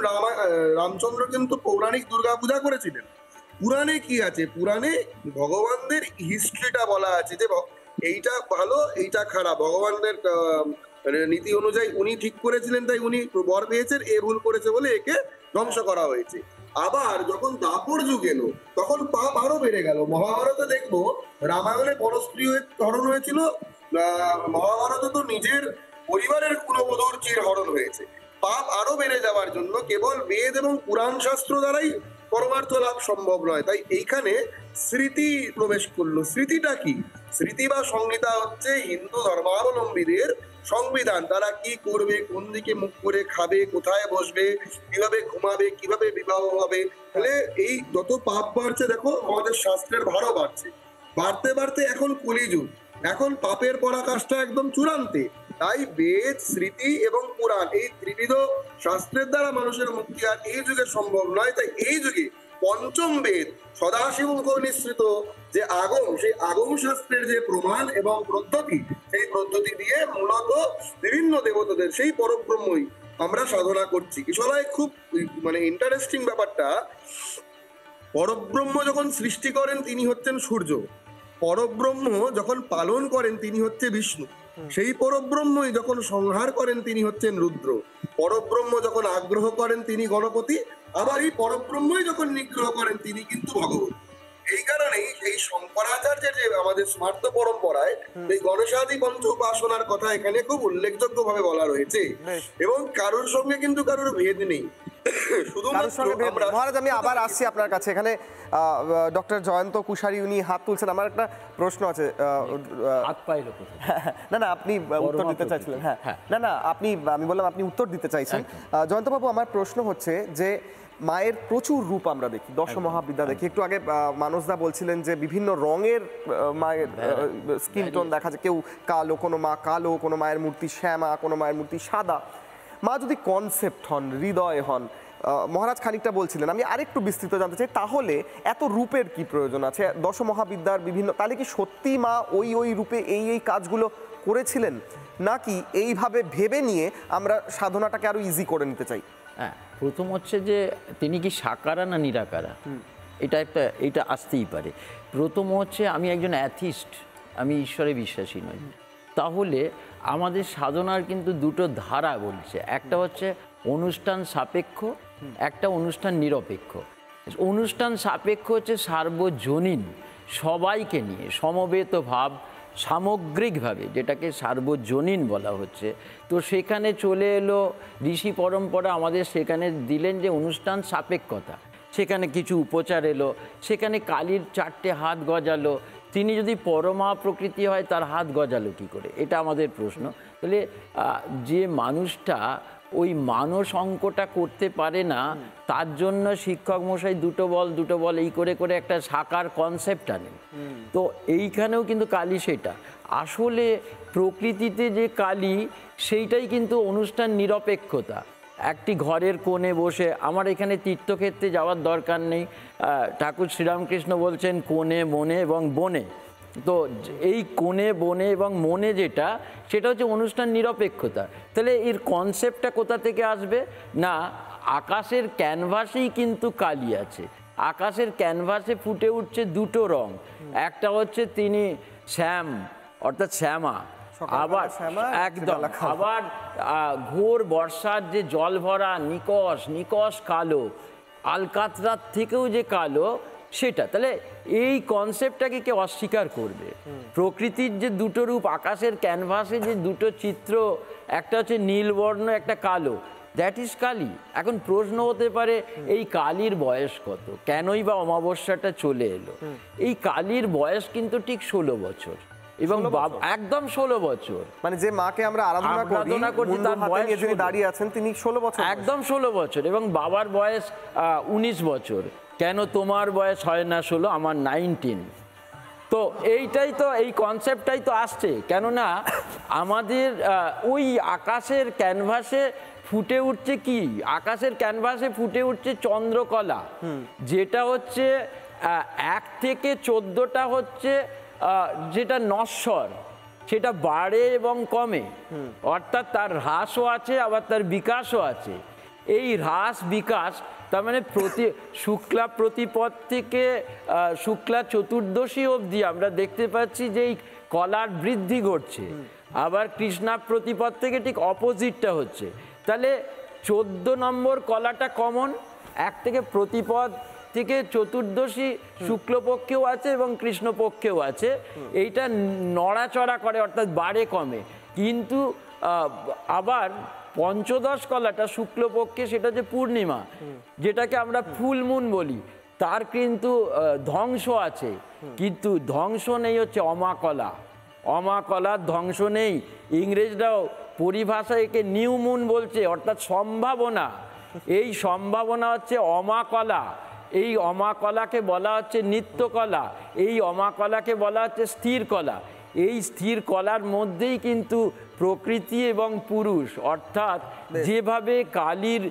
রামচন্দ্র কিন্তু পৌরাণিক দুর্গা পূজা করেছিলেন। পুরাণে কি আছে? পুরাণে ভগবানদের হিস্ট্রিটা বলা আছে যে এইটা ভালো, এইটা খারাপ। ভগবানদের নীতি অনুযায়ী উনি ঠিক করেছিলেন তাই উনি বর পেয়েছেন, এ ভুল করেছে বলে একে ধ্বংস করা হয়েছে। আবার যখন দাপর যুগ এলো তখন পাপ আরো বেড়ে গেল। মহাভারতে দেখবো রামায়ণে পরস্ত্রী হরণ হয়েছিল, মহাভারতে তো নিজের পরিবারের কুলবধূর চিরহরণ হয়েছে। পাপ আরো বেড়ে যাওয়ার জন্য কেবল বেদ এবং পুরাণ শাস্ত্র দ্বারাই পরমার্থ লাভ সম্ভব নয়। তাই এইখানে স্মৃতি প্রবেশ করলো। স্মৃতিটা কি? স্মৃতি বা সংহিতা হচ্ছে হিন্দু ধর্মাবলম্বীদের সংবিধান। তারা কি করবে, কোন দিকে মুখ করে খাবে, কোথায় বসবে, কিভাবে ঘুমাবে, কিভাবে বিবাহ হবে। তাহলে এই যত পাপ বাড়ছে, দেখো আমাদের শাস্ত্রের ভারও বাড়ছে। বাড়তে বাড়তে এখন কলিযুগ, এখন পাপের পরাকাষ্ঠা একদম চূড়ান্তে। তাই বেদ, স্মৃতি এবং পুরাণ এই ত্রিবিধ শাস্ত্রের দ্বারা মানুষের মুক্তি আর এই যুগে সম্ভব নয়। তাই এই যুগে পঞ্চম বেদ সদাশিব নিঃসৃত যে আগম, সেই আগম শাস্ত্রের যে প্রমাণ এবং পদ্ধতি, সেই পদ্ধতি দিয়ে মূলত বিভিন্ন দেবতাদের সেই পরব্রহ্মই আমরা সাধনা করছি। কিশোরায় খুব মানে ইন্টারেস্টিং ব্যাপারটা, পরব্রহ্ম যখন সৃষ্টি করেন তিনি হচ্ছেন সূর্য, পরব্রহ্ম যখন পালন করেন তিনি হচ্ছে বিষ্ণু, সেই পরব্রহ্মই যখন সংহার করেন তিনি হচ্ছেন রুদ্র, পরব্রহ্ম যখন আগ্রহ করেন তিনি গণপতি, আবার এই পরব্রহ্মই যখন নিগ্রহ করেন তিনি কিন্তু ভগবান। এই কারণেই এই শঙ্করাচার্যের যে আমাদের স্মার্ত পরম্পরায় এই গণেশাদি পঞ্চ উপাসনার কথা এখানে খুব উল্লেখযোগ্য ভাবে বলা রয়েছে এবং কারোর সঙ্গে কিন্তু কারোর ভেদ নেই। মহারাজ, আমি আবার আসছি আপনার কাছে। এখানে ডক্টর জয়ন্ত কুশারি উনি হাত তুলছেন। আমার একটা প্রশ্ন আছে। না, আপনি উত্তর দিতে চাইছিলেন। হ্যাঁ, না আমি বললাম আপনি উত্তর দিতে চাইছেন। জয়ন্তবাবু, আমার প্রশ্ন হচ্ছে যে মায়ের প্রচুর রূপ আমরা দেখি, দশমহাবিদ্যা দেখি। একটু আগে মানসদা বলছিলেন যে বিভিন্ন রঙের মায়ের স্কিন টোন দেখা যায়, কেউ কালো, কোনো মা কালো, কোনো মায়ের মূর্তি শ্যামা, কোনো মায়ের মূর্তি সাদা। মা যদি কনসেপ্ট হন, হৃদয় হন, মহারাজ খানিকটা বলছিলেন, আমি আরেকটু বিস্তৃত জানতে চাই, তাহলে এত রূপের কি প্রয়োজন আছে? দশমহাবিদ্যার বিভিন্ন, তাহলে কি সত্যি মা ওই রূপে এই কাজগুলো করেছিলেন, নাকি এইভাবে ভেবে নিয়ে আমরা সাধনাটাকে আরো ইজি করে নিতে চাই? হ্যাঁ, প্রথম হচ্ছে যে তিনি কি সাকারা না নিরাকারা, এটা আসতেই পারে। প্রথম হচ্ছে আমি একজন অ্যাথিস্ট, আমি ঈশ্বরে বিশ্বাসী নই। তাহলে আমাদের সাধনার কিন্তু দুটো ধারা বলছে, একটা হচ্ছে অনুষ্ঠান সাপেক্ষ, একটা অনুষ্ঠান নিরপেক্ষ। অনুষ্ঠান সাপেক্ষ হচ্ছে সার্বজনীন, সবাইকে নিয়ে সমবেত ভাব সামগ্রিকভাবে, যেটাকে সার্বজনীন বলা হচ্ছে। তো সেখানে চলে এলো ঋষি পরম্পরা, আমাদের সেখানে দিলেন যে অনুষ্ঠান সাপেক্ষতা, সেখানে কিছু উপচার এলো, সেখানে কালীর 4টে হাত গজালো। তিনি যদি পরমা প্রকৃতি হয় তার হাত গজালো কী করে, এটা আমাদের প্রশ্ন। তাহলে যে মানুষটা ওই মানস অঙ্কটা করতে পারে না, তার জন্য শিক্ষক মশাই দুটো বল এই করে করে একটা সাকার কনসেপ্ট আনেন। তো এইখানেও কিন্তু কালী সেটা আসলে প্রকৃতিতে যে কালী, সেইটাই কিন্তু অনুষ্ঠান নিরপেক্ষতা। একটি ঘরের কোণে বসে, আমার এখানে তীর্থক্ষেত্রে যাওয়ার দরকার নেই, ঠাকুর শ্রীরামকৃষ্ণ বলছেন কোণে মনে এবং বনে। তো এই কোণে বনে এবং মনে যেটা, সেটা হচ্ছে অনুষ্ঠান নিরপেক্ষতা। তাহলে এর কনসেপ্টটা কোথা থেকে আসবে না, আকাশের ক্যানভাসেই কিন্তু কালী আছে। আকাশের ক্যানভাসে ফুটে উঠছে দুটো রং, একটা হচ্ছে তিনি শ্যাম অর্থাৎ শ্যামা, আবার একদম আবার ঘোর বর্ষার যে জল ভরা নিকষ কালো, আলকাতরার থেকেও যে কালো সেটা। তাহলে এই কনসেপ্টটাকে কে অস্বীকার করবে? প্রকৃতির যে দুটো রূপ, আকাশের ক্যানভাসে যে দুটো চিত্র, একটা হচ্ছে নীলবর্ণ, একটা কালো, দ্যাট ইজ কালী। এখন প্রশ্ন হতে পারে এই কালীর বয়স কত, কেনই বা অমাবস্যাটা চলে এলো? এই কালীর বয়স কিন্তু ঠিক 16 বছর এবং একদম 16 বছর। মানে যে মাকে আমরা আরাধনা করি তার বয়স যিনি দাঁড়িয়ে আছেন তিনি 16 বছর, একদম 16 বছর, এবং বাবার বয়স 19 বছর। কেন তোমার বয়স হয় না 16, আমার 19। তো এইটাই তো, এই কনসেপ্টটাই তো আসছে, কেননা আমাদের ওই আকাশের ক্যানভাসে ফুটে উঠছে কি, আকাশের ক্যানভাসে ফুটে উঠছে চন্দ্রকলা, যেটা হচ্ছে 1 থেকে 14টা হচ্ছে যেটা নশ্বর, সেটা বাড়ে এবং কমে, অর্থাৎ তার হ্রাসও আছে আবার তার বিকাশও আছে। এই হ্রাস বিকাশ তার মানে শুক্লা প্রতিপদ থেকে শুক্লা চতুর্দশী অবধি আমরা দেখতে পাচ্ছি যে এই কলার বৃদ্ধি ঘটছে, আবার কৃষ্ণা প্রতিপদ থেকে ঠিক অপোজিটটা হচ্ছে। তাহলে 14 নম্বর কলাটা কমন, 1 থেকে প্রতিপদ থেকে চতুর্দশী শুক্লপক্ষেও আছে এবং কৃষ্ণপক্ষেও আছে। এইটা নড়াচড়া করে, অর্থাৎ বাড়ে কমে। কিন্তু আবার পঞ্চদশ কলাটা শুক্লপক্ষে, সেটা যে পূর্ণিমা, যেটাকে আমরা ফুল মুন বলি, তার কিন্তু ধ্বংস আছে, কিন্তু ধ্বংস নেই হচ্ছে অমাকলা। অমাকলার ধ্বংস নেই। ইংরেজরাও পরিভাষায় একে নিউ মুন বলছে, অর্থাৎ সম্ভাবনা। এই সম্ভাবনা হচ্ছে অমাকলা। এই অমাকলাকে বলা হচ্ছে নিত্যকলা, এই অমাকলাকে বলা হচ্ছে স্থির কলা। এই স্থির কলার মধ্যেই কিন্তু প্রকৃতি এবং পুরুষ, অর্থাৎ যেভাবে কালীর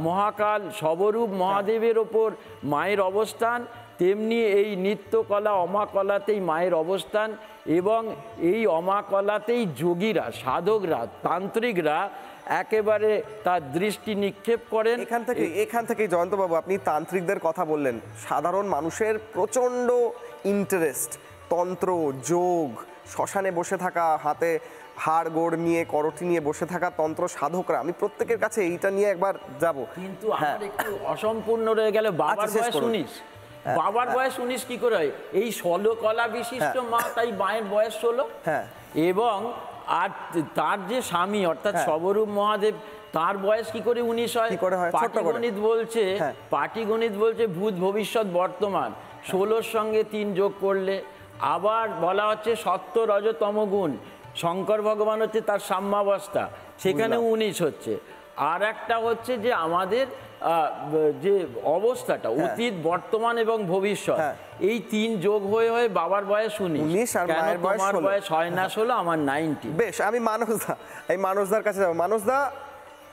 মহাকাল সবরূপ মহাদেবের ওপর মায়ের অবস্থান, তেমনি এই নিত্যকলা অমাকলাতেই মায়ের অবস্থান। এবং এই অমাকলাতেই যোগীরা, সাধকরা, তান্ত্রিকরা একেবারে তার দৃষ্টি নিক্ষেপ করেন। এখান থেকে জয়ন্তবাবু, আপনি তান্ত্রিকদের কথা বললেন, সাধারণ মানুষের প্রচণ্ড ইন্টারেস্ট, তন্ত্র, যোগ, শ্মশানে বসে থাকা, হাতে হাড় গোড় নিয়ে করটি নিয়ে বসে থাকা তন্ত্র সাধকরা, আমি প্রত্যেকের কাছে এইটা নিয়ে একবার যাব। কিন্তু আমার একটু অসম্পূর্ণ রয়ে গেল, বাবার বয়স 19। বাবার বয়স 19 কি করে হয়? এই 16 কলা বিশিষ্ট মা, তাই মায়ের বয়স 16। এবং আর তার যে স্বামী অর্থাৎ সবরূপ মহাদেব, তার বয়স কি করে 19 হয়? পাটিগণিত বলছে ভূত ভবিষ্যৎ বর্তমান, 16-র সঙ্গে 3 যোগ করলে। আবার বলা হচ্ছে সত্য রজতম গুণ, শঙ্কর ভগবান হচ্ছে তার সাম্যাবস্থা, সেখানে 19 হচ্ছে। আর একটা হচ্ছে যে আমাদের যে অবস্থাটা, অতীত, বর্তমান এবং ভবিষ্যৎ, এই 3 যোগ হয়ে হয়ে বাবার বয়স 19। আর মায়ের বয়স হয় না 16, আমার 90। বেশ, আমি মানসদার কাছে যাবো। মানসদা,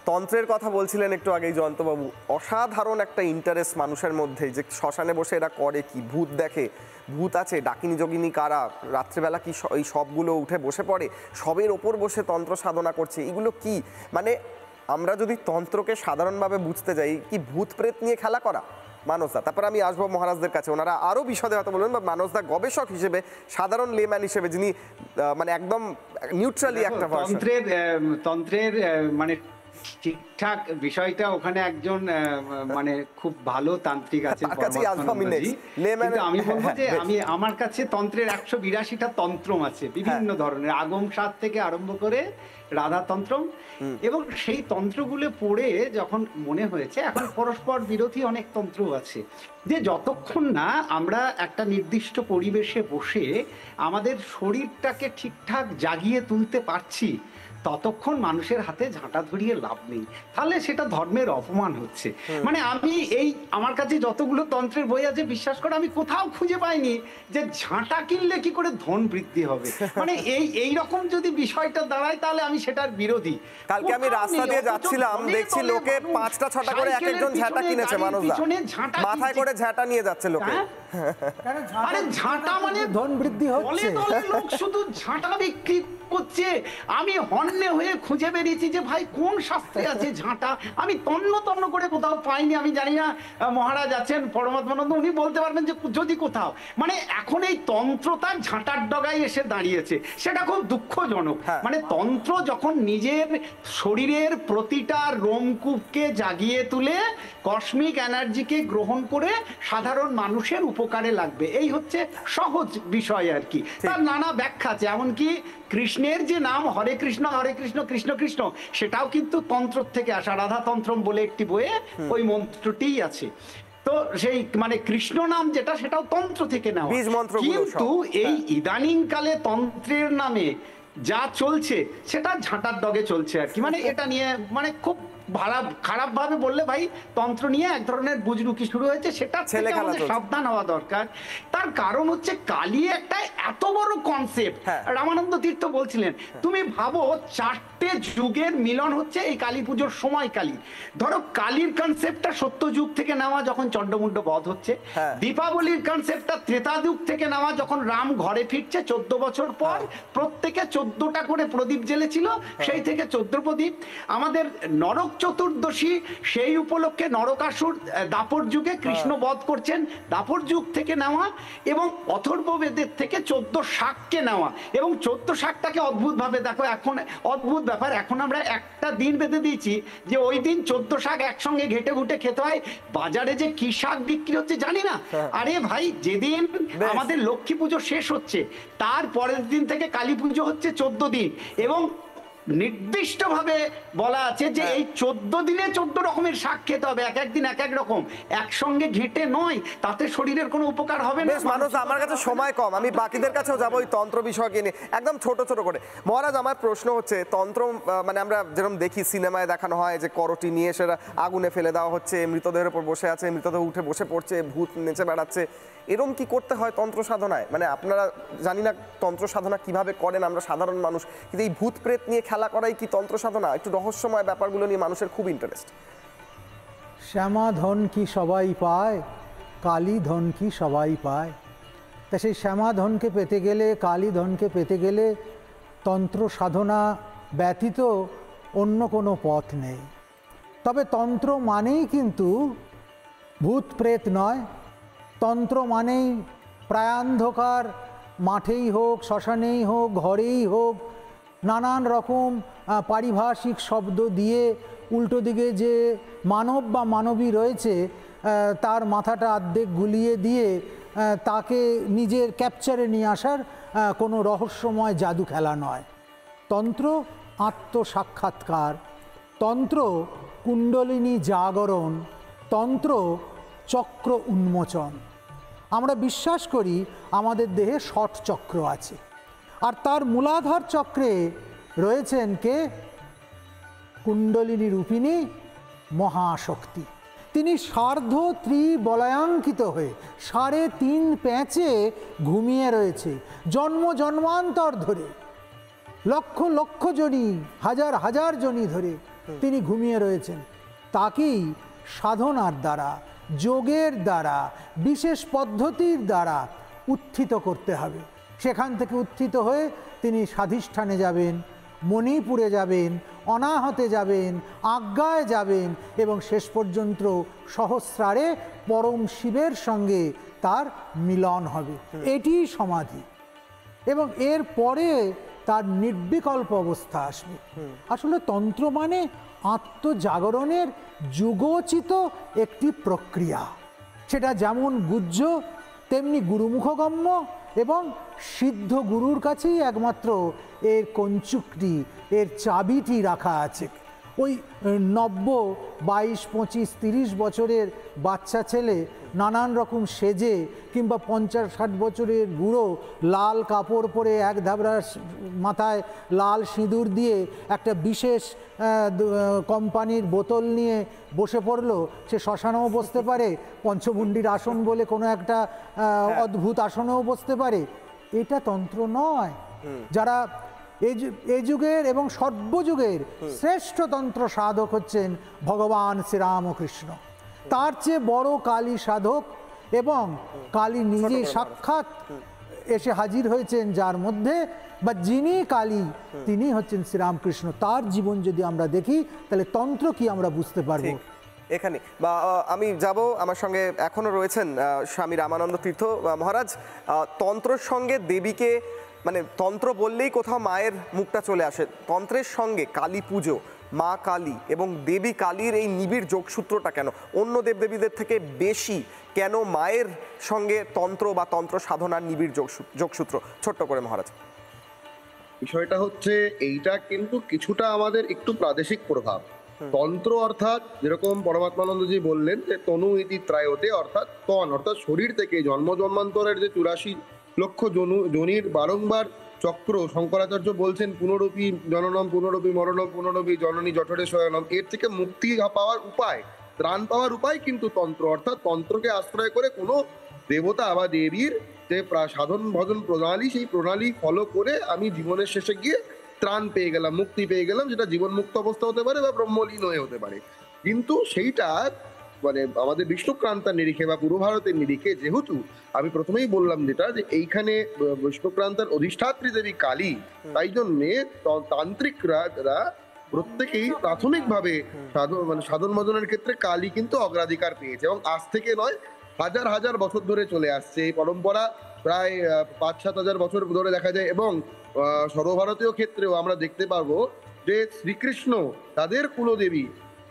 তন্ত্রের কথা বলছিলেন একটু আগেই জয়ন্তবাবু, অসাধারণ একটা ইন্টারেস্ট মানুষের মধ্যে, যে শ্মশানে বসে এরা করে কি, ভূত দেখে, ভূত আছে, ডাকিনী যোগিনী কারা, রাত্রেবেলা কি এই সবগুলো উঠে বসে পড়ে, সবের ওপর বসে তন্ত্র সাধনা করছে, এগুলো কি? মানে আমরা যদি তন্ত্রকে সাধারণভাবে বুঝতে যাই, কি ভূত প্রেত নিয়ে খেলা করা? মানসদা, তারপর আমি আসবো মহারাজদের কাছে, ওনারা আরও বিশদে হয়তো বলবেন, বা মানসদা গবেষক হিসেবে, সাধারণ লেম্যান হিসেবে, যিনি মানে একদম নিউট্রালি একটা তন্ত্রের মানে ঠিকঠাক বিষয়টা ওখানে একজন মানে খুব ভালো তান্ত্রিক আছেন তার কাছেই আসবো আমি next। layman- কিন্তু আমি বলবো যে হ্যাঁ, আমি আমার কাছে তন্ত্রের 182টা তন্ত্রম আছে বিভিন্ন ধরনের, আগম সাত থেকে আরম্ভ করে রাধাতন্ত্রম, এবং সেই তন্ত্রগুলো পড়ে যখন মনে হয়েছে এখন পরস্পর বিরোধী অনেক তন্ত্র আছে, যে যতক্ষণ না আমরা একটা নির্দিষ্ট পরিবেশে বসে আমাদের শরীরটাকে ঠিকঠাক জাগিয়ে তুলতে পারছি, ততক্ষণ মানুষের হাতে ঝাঁটা ধরিয়ে লাভ নেই, তাহলে সেটা ধর্মের অপমান হচ্ছে। মানে আমি আমার কাছে যতগুলো তন্ত্রের বই আছে, বিশ্বাস করে আমি কোথাও খুঁজে পাইনি যে ঝাঁটা কিনলে কি করে ধন বৃদ্ধি হবে। মানে এই রকম যদি বিষয়টা দাঁড়ায় তাহলে আমি সেটার বিরোধী। কালকে আমি রাস্তা দিয়ে যাচ্ছিলাম, দেখছি লোকে 5টা 6টা করে এক একজন ঝাঁটা কিনেছে, মানুষরা মাথায় করে ঝাঁটা নিয়ে যাচ্ছে লোকে। আরে ঝাঁটা মানে ধন বৃদ্ধি হচ্ছে, লোক শুধু ঝাঁটা বিক্রি করছে। আমি হন্যে হয়ে খুঁজে বেরিয়েছি যে ভাই কোন শাস্ত্রে আছে ঝাঁটা, আমি তন্ন করে কোথাও পাইনি। আমি জানি না মহারাজ আছেন পরমাত্মানন্দ, উনি বলতে পারবেন যে যদি কোথাও, মানে এখন এই তন্ত্রটা ঝাঁটার ডগায় এসে দাঁড়িয়েছে, সেটা খুব দুঃখজনক। মানে তন্ত্র যখন নিজের শরীরের প্রতিটা রোমকূপকে জাগিয়ে তুলে কসমিক এনার্জিকে গ্রহণ করে সাধারণ মানুষের উপকারে লাগবে, এই হচ্ছে সহজ বিষয় আর কি। তার নানা ব্যাখ্যা আছে, এমনকি কৃষ্ণের যে নাম হরে কৃষ্ণ কৃষ্ণ কৃষ্ণ, সেটাও কিন্তু তন্ত্র থেকে আসা। রাধাতন্ত্রম বলে একটি বইয়ে ওই মন্ত্রটিই আছে। তো সেই মানে কৃষ্ণ নাম যেটা, সেটাও তন্ত্র থেকে নেওয়া। কিন্তু এই ইদানিং কালে তন্ত্রের নামে যা চলছে সেটা ঝাঁটার ডগে চলছে আর কি। মানে এটা নিয়ে মানে খুব খারাপ ভাবে বললে ভাই, তন্ত্র নিয়ে এক ধরনের বুজরুকি শুরু হয়েছে, সেটা থেকে আমাদের সাবধান হওয়া দরকার। তার কারণ হচ্ছে কালী একটা এত বড় কনসেপ্ট। রামানন্দ তীর্থ বলছিলেন, তুমি ভাবো 4টে যুগের মিলন হচ্ছে এই কালী পুজোর সময় কালী। ধরো কালীর কনসেপ্টটা সত্য যুগ থেকে নেওয়া, যখন চন্ডমুন্ড বধ হচ্ছে। দীপাবলির কনসেপ্টটা ত্রেতা যুগ থেকে নেওয়া, যখন রাম ঘরে ফিরছে 14 বছর পর, প্রত্যেকে 14টা করে প্রদীপ জ্বেলেছিল, সেই থেকে 14 প্রদীপ। আমাদের নরক চতুর্দশী, সেই উপলক্ষে নরকাসুর দাপর যুগে কৃষ্ণ বধ করছেন, দাপর যুগ থেকে নেওয়া, এবং অথর্ববেদের থেকে 14 শাককে নেওয়া। এবং 14 শাকটাকে অদ্ভুত ভাবে দেখো, এখন অদ্ভুত ব্যাপার, এখন আমরা একটা দিন বেঁধে দিয়েছি যে ওই দিন 14 শাক একসঙ্গে ঘেটে ঘুটে খেতে হয়। বাজারে যে কি শাক বিক্রি হচ্ছে জানি না। আরে ভাই, যেদিন আমাদের লক্ষ্মী পুজো শেষ হচ্ছে তার পরের দিন থেকে কালী পুজো হচ্ছে 14 দিন, এবং নির্দিষ্ট ভাবে বলা আছে যে এই 14 দিনে 14 রকমের শাক খেতে হবে, এক এক দিন এক এক রকম, একসঙ্গে ঘেটে নয়, তাতে শরীরের কোনো উপকার হবে না। মানুষ, আমার কাছে সময় কম, আমি বাকিদের কাছেও যাবো ওই তন্ত্র বিষয়কে নিয়ে একদম ছোট করে। মহারাজ, আমার প্রশ্ন হচ্ছে, তন্ত্র মানে আমরা যেরকম দেখি সিনেমায় দেখানো হয় যে করটি নিয়ে সেটা আগুনে ফেলে দেওয়া হচ্ছে, মৃতদেহের উপর বসে আছে, মৃতদেহ উঠে বসে পড়ছে, ভূত নেচে বেড়াচ্ছে, এরকম কি করতে হয় তন্ত্র সাধনায়? মানে আপনারা জানি না তন্ত্র সাধনা কিভাবে করেন, আমরা সাধারণ মানুষ, কিন্তু এই ভূত প্রেত নিয়ে খেলা করাই কি তন্ত্র সাধনা? একটু রহস্যময় ব্যাপারগুলো নিয়ে মানুষের খুব ইন্টারেস্ট। শ্যামা ধন কি সবাই পায়, কালী ধন কি সবাই পায়। তা সেই শ্যামা ধনকে পেতে গেলে, কালী ধনকে পেতে গেলে তন্ত্র সাধনা ব্যতীত অন্য কোনো পথ নেই। তবে তন্ত্র মানেই কিন্তু ভূত প্রেত নয়, তন্ত্র মানেই প্রায়ান্ধকার মাঠেই হোক, শ্মশানেই হোক, ঘরেই হোক, নানান রকম পারিভাষিক শব্দ দিয়ে উল্টো দিকে যে মানব বা মানবী রয়েছে তার মাথাটা অর্ধেক গুলিয়ে দিয়ে তাকে নিজের ক্যাপচারে নিয়ে আসার কোনো রহস্যময় জাদু খেলা নয়। তন্ত্র আত্মসাক্ষাৎকার, তন্ত্র কুণ্ডলিনী জাগরণ, তন্ত্র চক্র উন্মোচন। আমরা বিশ্বাস করি আমাদের দেহে ষট চক্র আছে, আর তার মূলাধার চক্রে রয়েছেন কে? কুণ্ডলিনী রূপিণী মহাশক্তি। তিনি সার্ধ ত্রিবলয়াঙ্কিত হয়ে 3.5 প্যাঁচে ঘুমিয়ে রয়েছে জন্ম জন্মান্তর ধরে, লক্ষ লক্ষ জনি, হাজার হাজার জনি ধরে তিনি ঘুমিয়ে রয়েছেন। তাকেই সাধনার দ্বারা, যোগের দ্বারা, বিশেষ পদ্ধতির দ্বারা উত্থিত করতে হবে। সেখান থেকে উত্থিত হয়ে তিনি স্বাধিষ্ঠানে যাবেন, মণিপুরে যাবেন, অনাহতে যাবেন, আজ্ঞায় যাবেন, এবং শেষ পর্যন্ত সহস্রারে পরম শিবের সঙ্গে তার মিলন হবে। এটি সমাধি। এবং এর পরে তার নির্বিকল্প অবস্থা আসবে। আসলে তন্ত্র মানে আত্মজাগরণের যুগোচিত একটি প্রক্রিয়া। সেটা যেমন গুহ্য তেমনি গুরুমুখগম্য, এবং সিদ্ধ গুরুর কাছেই একমাত্র এর কঞ্চুকটি, এর চাবিটি রাখা আছে। ওই 90, 22, 25, 30 বছরের বাচ্চা ছেলে নানান রকম সেজে, কিংবা 50-60 বছরের বুড়ো লাল কাপড় পরে এক ধাবড়া মাথায় লাল সিঁদুর দিয়ে একটা বিশেষ কোম্পানির বোতল নিয়ে বসে পড়লো, সে শ্মশানেও বসতে পারে, পঞ্চমুণ্ডির আসন বলে কোনো একটা অদ্ভুত আসনেও বসতে পারে। এটা তন্ত্র নয়। যারা এই যুগের এবং সর্বযুগের শ্রেষ্ঠ তন্ত্র সাধক হচ্ছেন ভগবান শ্রীরামকৃষ্ণ। তার চেয়ে বড় কালী সাধক, এবং কালী নিজে সাক্ষাৎ এসে হাজির হয়েছেন যার মধ্যে, বা যিনি কালী তিনি হচ্ছেন শ্রীরামকৃষ্ণ। তার জীবন যদি আমরা দেখি তাহলে তন্ত্র কি আমরা বুঝতে পারবো। এখানে বা আমি যাব, আমার সঙ্গে এখনো রয়েছেন স্বামী রামানন্দ তীর্থ মহারাজ। তন্ত্রের সঙ্গে দেবীকে, মানে তন্ত্র বললেই কোথাও মায়ের মুখটা চলে আসে, তন্ত্রের সঙ্গে কালী পুজো, মা কালী এবং দেবী কালীর এই নিবিড় যোগসূত্রটা কেন অন্য দেবদেবীদের থেকে বেশি, কেন মায়ের সঙ্গে তন্ত্র বা তন্ত্র সাধনার নিবিড় যোগসূত্র? ছোট্ট করে মহারাজ। বিষয়টা হচ্ছে এইটা কিন্তু কিছুটা আমাদের একটু প্রাদেশিক প্রভাব। তন্ত্র অর্থাৎ যেরকম পরমাত্মানন্দজি বললেন যে তনু ইতি ত্রায়তে, অর্থাৎ তন অর্থাৎ শরীর থেকে জন্ম জন্মান্তরের যে 84 লক্ষ যোনির বারংবার চক্র, শঙ্করাচার্য বলছেন পুনরূপী জননম পুনরূপী মরণম পুনরূপী জননী জঠরে শয়নম, এর থেকে মুক্তি পাওয়ার উপায়, ত্রাণ পাওয়ার উপায় কিন্তু তন্ত্র। অর্থাৎ তন্ত্রকে আশ্রয় করে কোনো দেবতা বা দেবীর যে সাধন ভজন প্রণালী, সেই প্রণালী ফলো করে আমি জীবনের শেষে গিয়ে ত্রাণ পেয়ে গেলাম, মুক্তি পেয়ে গেলাম, যেটা জীবনমুক্ত অবস্থা হতে পারে বা ব্রহ্মলীন হয়ে হতে পারে। কিন্তু সেইটা মানে আমাদের বিষ্ণুক্রান্তার নিরিখে বা পূর্ব ভারতের নিরিখে, যেহেতু আমি প্রথমেই বললাম যেটা, যে এইখানে বিষ্ণুক্রান্তার অধিষ্ঠাত্রী দেবী কালী, তাই জন্যে তান্ত্রিকরা প্রত্যেকেই প্রাথমিকভাবে সাধন ভজনের ক্ষেত্রে কালী কিন্তু অগ্রাধিকার পেয়েছে, এবং আজ থেকে নয়, হাজার হাজার বছর ধরে চলে আসছে এই পরম্পরা। প্রায় 5-7 হাজার বছর ধরে দেখা যায়, এবং সর্বভারতীয় ক্ষেত্রেও আমরা দেখতে পারবো যে শ্রীকৃষ্ণ তাদের কুলদেবী,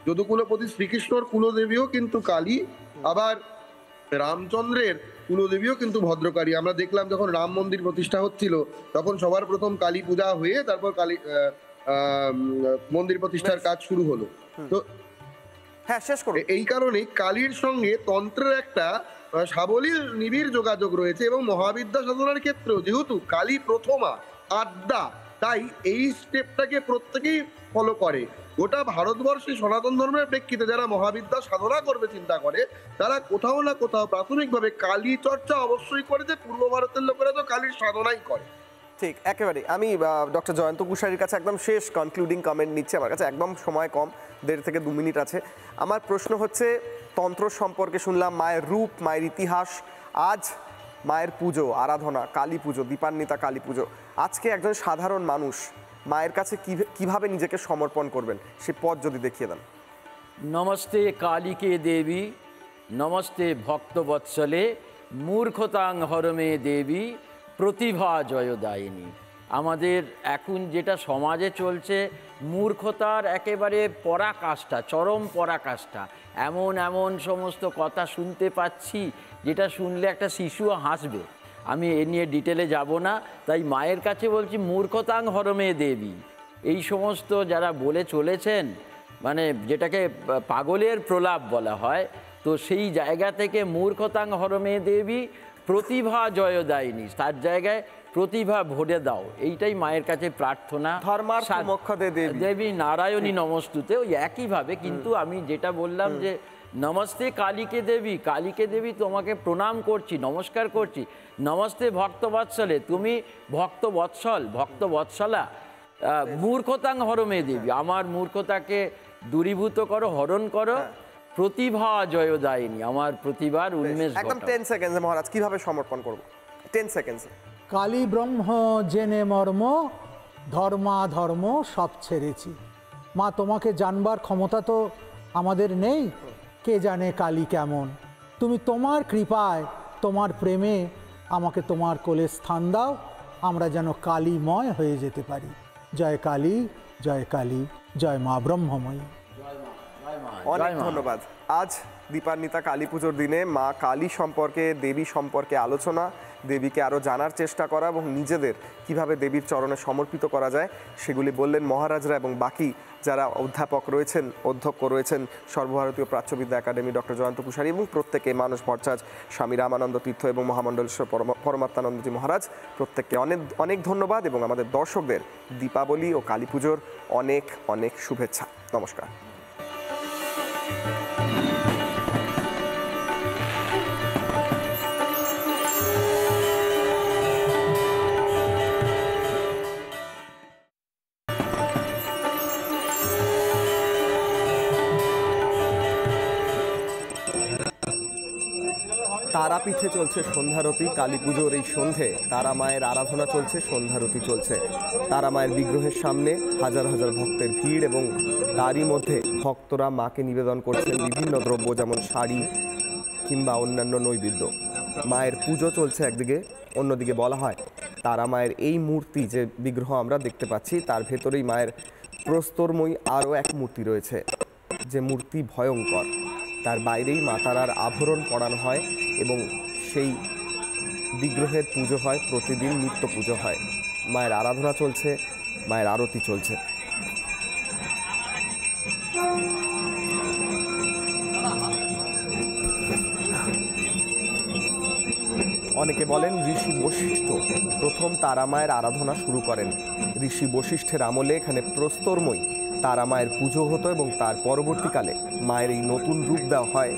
যদুকুলপতি শ্রীকৃষ্ণর কুলদেবীও কিন্তু কালী, আবার রামচন্দ্রের কুলদেবীও কিন্তু ভদ্রকালী। আমরা দেখলাম যখন রাম মন্দির প্রতিষ্ঠা হচ্ছিল তখন সবার প্রথম কালী পূজা হয়ে তারপর কালী মন্দির প্রতিষ্ঠার কাজ শুরু হলো। তো হ্যাঁ, শেষ করুন। এই কারণে কালীর সঙ্গে তন্ত্রের একটা সাবলীল নিবিড় যোগাযোগ রয়েছে, এবং মহাবিদ্যা সাধনার ক্ষেত্রেও যেহেতু কালী প্রথমা আদ্যা, তাই এই স্টেপটাকে প্রত্যেকেই ফলো করে। গোটা ভারতবর্ষে সনাতন ধর্মের প্রেক্ষিতে যারা মহাবিদ্যা সাধনা করবে চিন্তা করে, তারা কোথাও না কোথাও প্রাথমিকভাবে কালী চর্চা অবশ্যই করেছে। পূর্ব ভারতের লোকেরা তো কালীর সাধনাই করে। ঠিক, একেবারে। আমি ডক্টর জয়ন্ত কুশারির কাছে একদম শেষ কনক্লুডিং কমেন্ট নিচ্ছি, আমার কাছে একদম সময় কম, 1.5 থেকে 2 মিনিট আছে। আমার প্রশ্ন হচ্ছে, তন্ত্র সম্পর্কে শুনলাম, মায়ের রূপ, মায়ের ইতিহাস, আজ মায়ের পুজো, আরাধনা, কালী পুজো, দীপান্বিতা কালী পুজো, আজকে একজন সাধারণ মানুষ মায়ের কাছে কিভাবে নিজেকে সমর্পণ করবেন, সে পথ যদি দেখিয়ে দেন। নমস্তে কালীকে দেবী, নমস্তে ভক্তবৎসলে, মূর্খতাং হরমে দেবী, প্রতিভা জয়দায়িনী। আমাদের এখন যেটা সমাজে চলছে, মূর্খতার একেবারে পরাকাষ্ঠা, চরম পরাকাষ্ঠা। এমন সমস্ত কথা শুনতে পাচ্ছি যেটা শুনলে একটা শিশুও হাসবে। আমি এ নিয়ে ডিটেলে যাব না, তাই মায়ের কাছে বলছি মূর্খতাং হরমে দেবী। এই সমস্ত যারা বলে চলেছেন, মানে যেটাকে পাগলের প্রলাপ বলা হয়, তো সেই জায়গা থেকে মূর্খতাং হরমে দেবী, প্রতিভা জয়দায়িনী, তার জায়গায় প্রতিভা ভরে দাও, এইটাই মায়ের কাছে প্রার্থনা। দেবী নারায়ণী নমস্তুতে, ওই একইভাবে। কিন্তু আমি যেটা বললাম যে নমস্তে কালীকে দেবী, কালীকে দেবী তোমাকে প্রণাম করছি, নমস্কার করছি। নমস্তে ভক্তবৎসলে, তুমি ভক্তবৎসল, ভক্তবৎসলা। মূর্খতাং হরমে দেবী, আমার মূর্খতাকে দূরীভূত করো, হরণ করো। প্রতিভা জয়দায়িনী, আমার প্রতিভার উন্মেষ ঘটাও। একদম 10 সেকেন্ডে মহারাজ কিভাবে সমর্পণ করব? 10 সেকেন্ডে। কালী ব্রহ্ম জেনে মর্ম, ধর্মাধর্ম সব ছেড়েছি। মা, তোমাকে জানবার ক্ষমতা তো আমাদের নেই, কে জানে কালী কেমন। তুমি তোমার কৃপায়, তোমার প্রেমে আমাকে তোমার কোলে স্থান দাও, আমরা যেন কালীময় হয়ে যেতে পারি। জয় কালী, জয় কালী, জয় মা ব্রহ্মময়ী। অনেক ধন্যবাদ। আজ দীপান্বিতা কালী পুজোর দিনে মা কালী সম্পর্কে, দেবী সম্পর্কে আলোচনা, দেবীকে আরও জানার চেষ্টা করা এবং নিজেদের কিভাবে দেবীর চরণে সমর্পিত করা যায় সেগুলি বললেন মহারাজরা এবং বাকি যারা অধ্যাপক রয়েছেন, অধ্যক্ষ রয়েছেন, সর্বভারতীয় প্রাচ্যবিদ্যা একাডেমি ডক্টর জয়ন্ত কুশারী এবং প্রত্যেকে মানস ভট্টাচার্য, স্বামী রামানন্দ তীর্থ এবং মহামণ্ডলেশ্বর পরমাত্মানন্দজি মহারাজ, প্রত্যেককে অনেক অনেক ধন্যবাদ এবং আমাদের দর্শকদের দীপাবলি ও কালী পুজোর অনেক অনেক শুভেচ্ছা। নমস্কার। তারাপীঠে চলছে সন্ধ্যারতি। কালী পুজোর এই সন্ধে তারা মায়ের আরাধনা চলছে, সন্ধ্যারতি চলছে। তারা মায়ের বিগ্রহের সামনে হাজার হাজার ভক্তের ভিড় এবং তারই মধ্যে ভক্তরা মাকে নিবেদন করছেন বিভিন্ন দ্রব্য, যেমন শাড়ি কিংবা অন্যান্য নৈবেদ্য। মায়ের পুজো চলছে একদিকে, অন্যদিকে বলা হয় তারা মায়ের এই মূর্তি যে বিগ্রহ আমরা দেখতে পাচ্ছি তার ভেতরেই মায়ের প্রস্তরময়ী আরও এক মূর্তি রয়েছে, যে মূর্তি ভয়ঙ্কর। তার বাইরেই মা তারার আভরণ পরানো হয় এবং সেই বিগ্রহের পুজো হয়, প্রতিদিন নিত্য পুজো হয়। মায়ের আরাধনা চলছে, মায়ের আরতি চলছে। অনেকে বলেন ঋষি বশিষ্ঠ প্রথম তারা মায়ের আরাধনা শুরু করেন। ঋষি বশিষ্ঠের আমলে এখানে প্রস্তরময়ী তারা মায়ের পুজো হতো এবং তার পরবর্তীকালে মায়ের এই নতুন রূপ দেওয়া হয়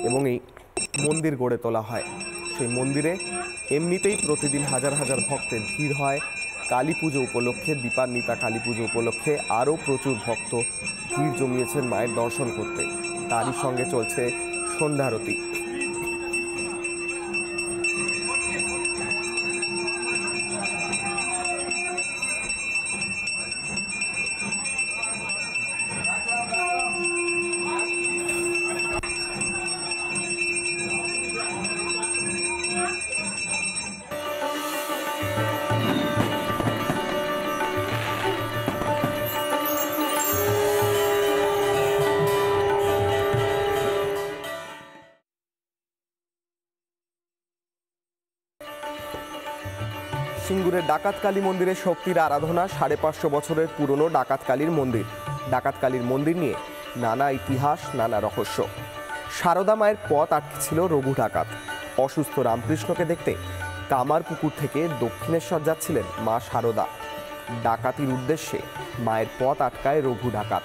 এবং এই মন্দির গড়ে তোলা হয়। সেই মন্দিরে এমনিতেই প্রতিদিন হাজার হাজার ভক্তের ভিড় হয়। কালী পুজো উপলক্ষে, দীপান্বিতা কালী পুজো উপলক্ষে আরও প্রচুর ভক্ত ভিড় জমিয়েছেন মায়ের দর্শন করতে। তারই সঙ্গে চলছে সন্ধ্যারতি। সিঙ্গুরের ডাকাতকালী মন্দিরে শক্তির আরাধনা। 550 বছরের পুরনো ডাকাতকালীর মন্দির। ডাকাতকালীর মন্দির নিয়ে নানা ইতিহাস, নানা রহস্য। সারদা মায়ের পথ আটকে ছিল রঘু ডাকাত। অসুস্থ রামকৃষ্ণকে দেখতে কামারপুকুর থেকে দক্ষিণেশ্বর যাচ্ছিলেন মা সারদা। ডাকাতির উদ্দেশ্যে মায়ের পথ আটকায় রঘু ডাকাত।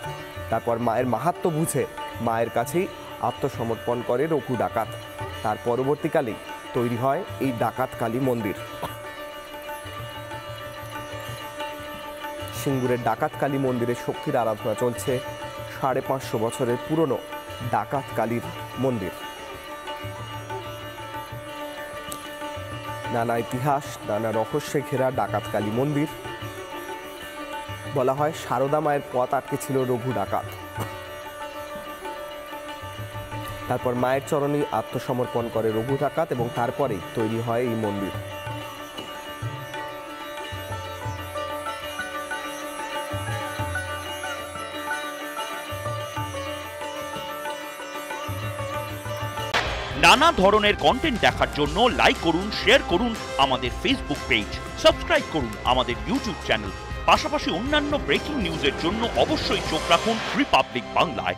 তারপর মায়ের মাহাত্ম্য বুঝে মায়ের কাছেই আত্মসমর্পণ করে রঘু ডাকাত। তার পরবর্তীকালেই তৈরি হয় এই ডাকাতকালী মন্দির। সিঙ্গুরের ডাকাতকালী মন্দিরে শক্তির আরাধনা চলছে। 550 বছরের পুরনো ডাকাতকালীর মন্দির। নানা ইতিহাস, নানা রহস্যে ঘেরা ডাকাতকালী মন্দির। বলা হয় সারদা মায়ের পথ আটকে ছিল রঘু ডাকাত। তারপর মায়ের চরণে আত্মসমর্পণ করে রঘু ডাকাত এবং তারপরেই তৈরি হয় এই মন্দির। নানা ধরনের কন্টেন্ট দেখার জন্য লাইক করুন, শেয়ার করুন আমাদের ফেসবুক পেজ, সাবস্ক্রাইব করুন আমাদের ইউটিউব চ্যানেল। পাশাপাশি অন্যান্য ব্রেকিং নিউজের জন্য অবশ্যই চোখ রাখুন রিপাবলিক বাংলায়।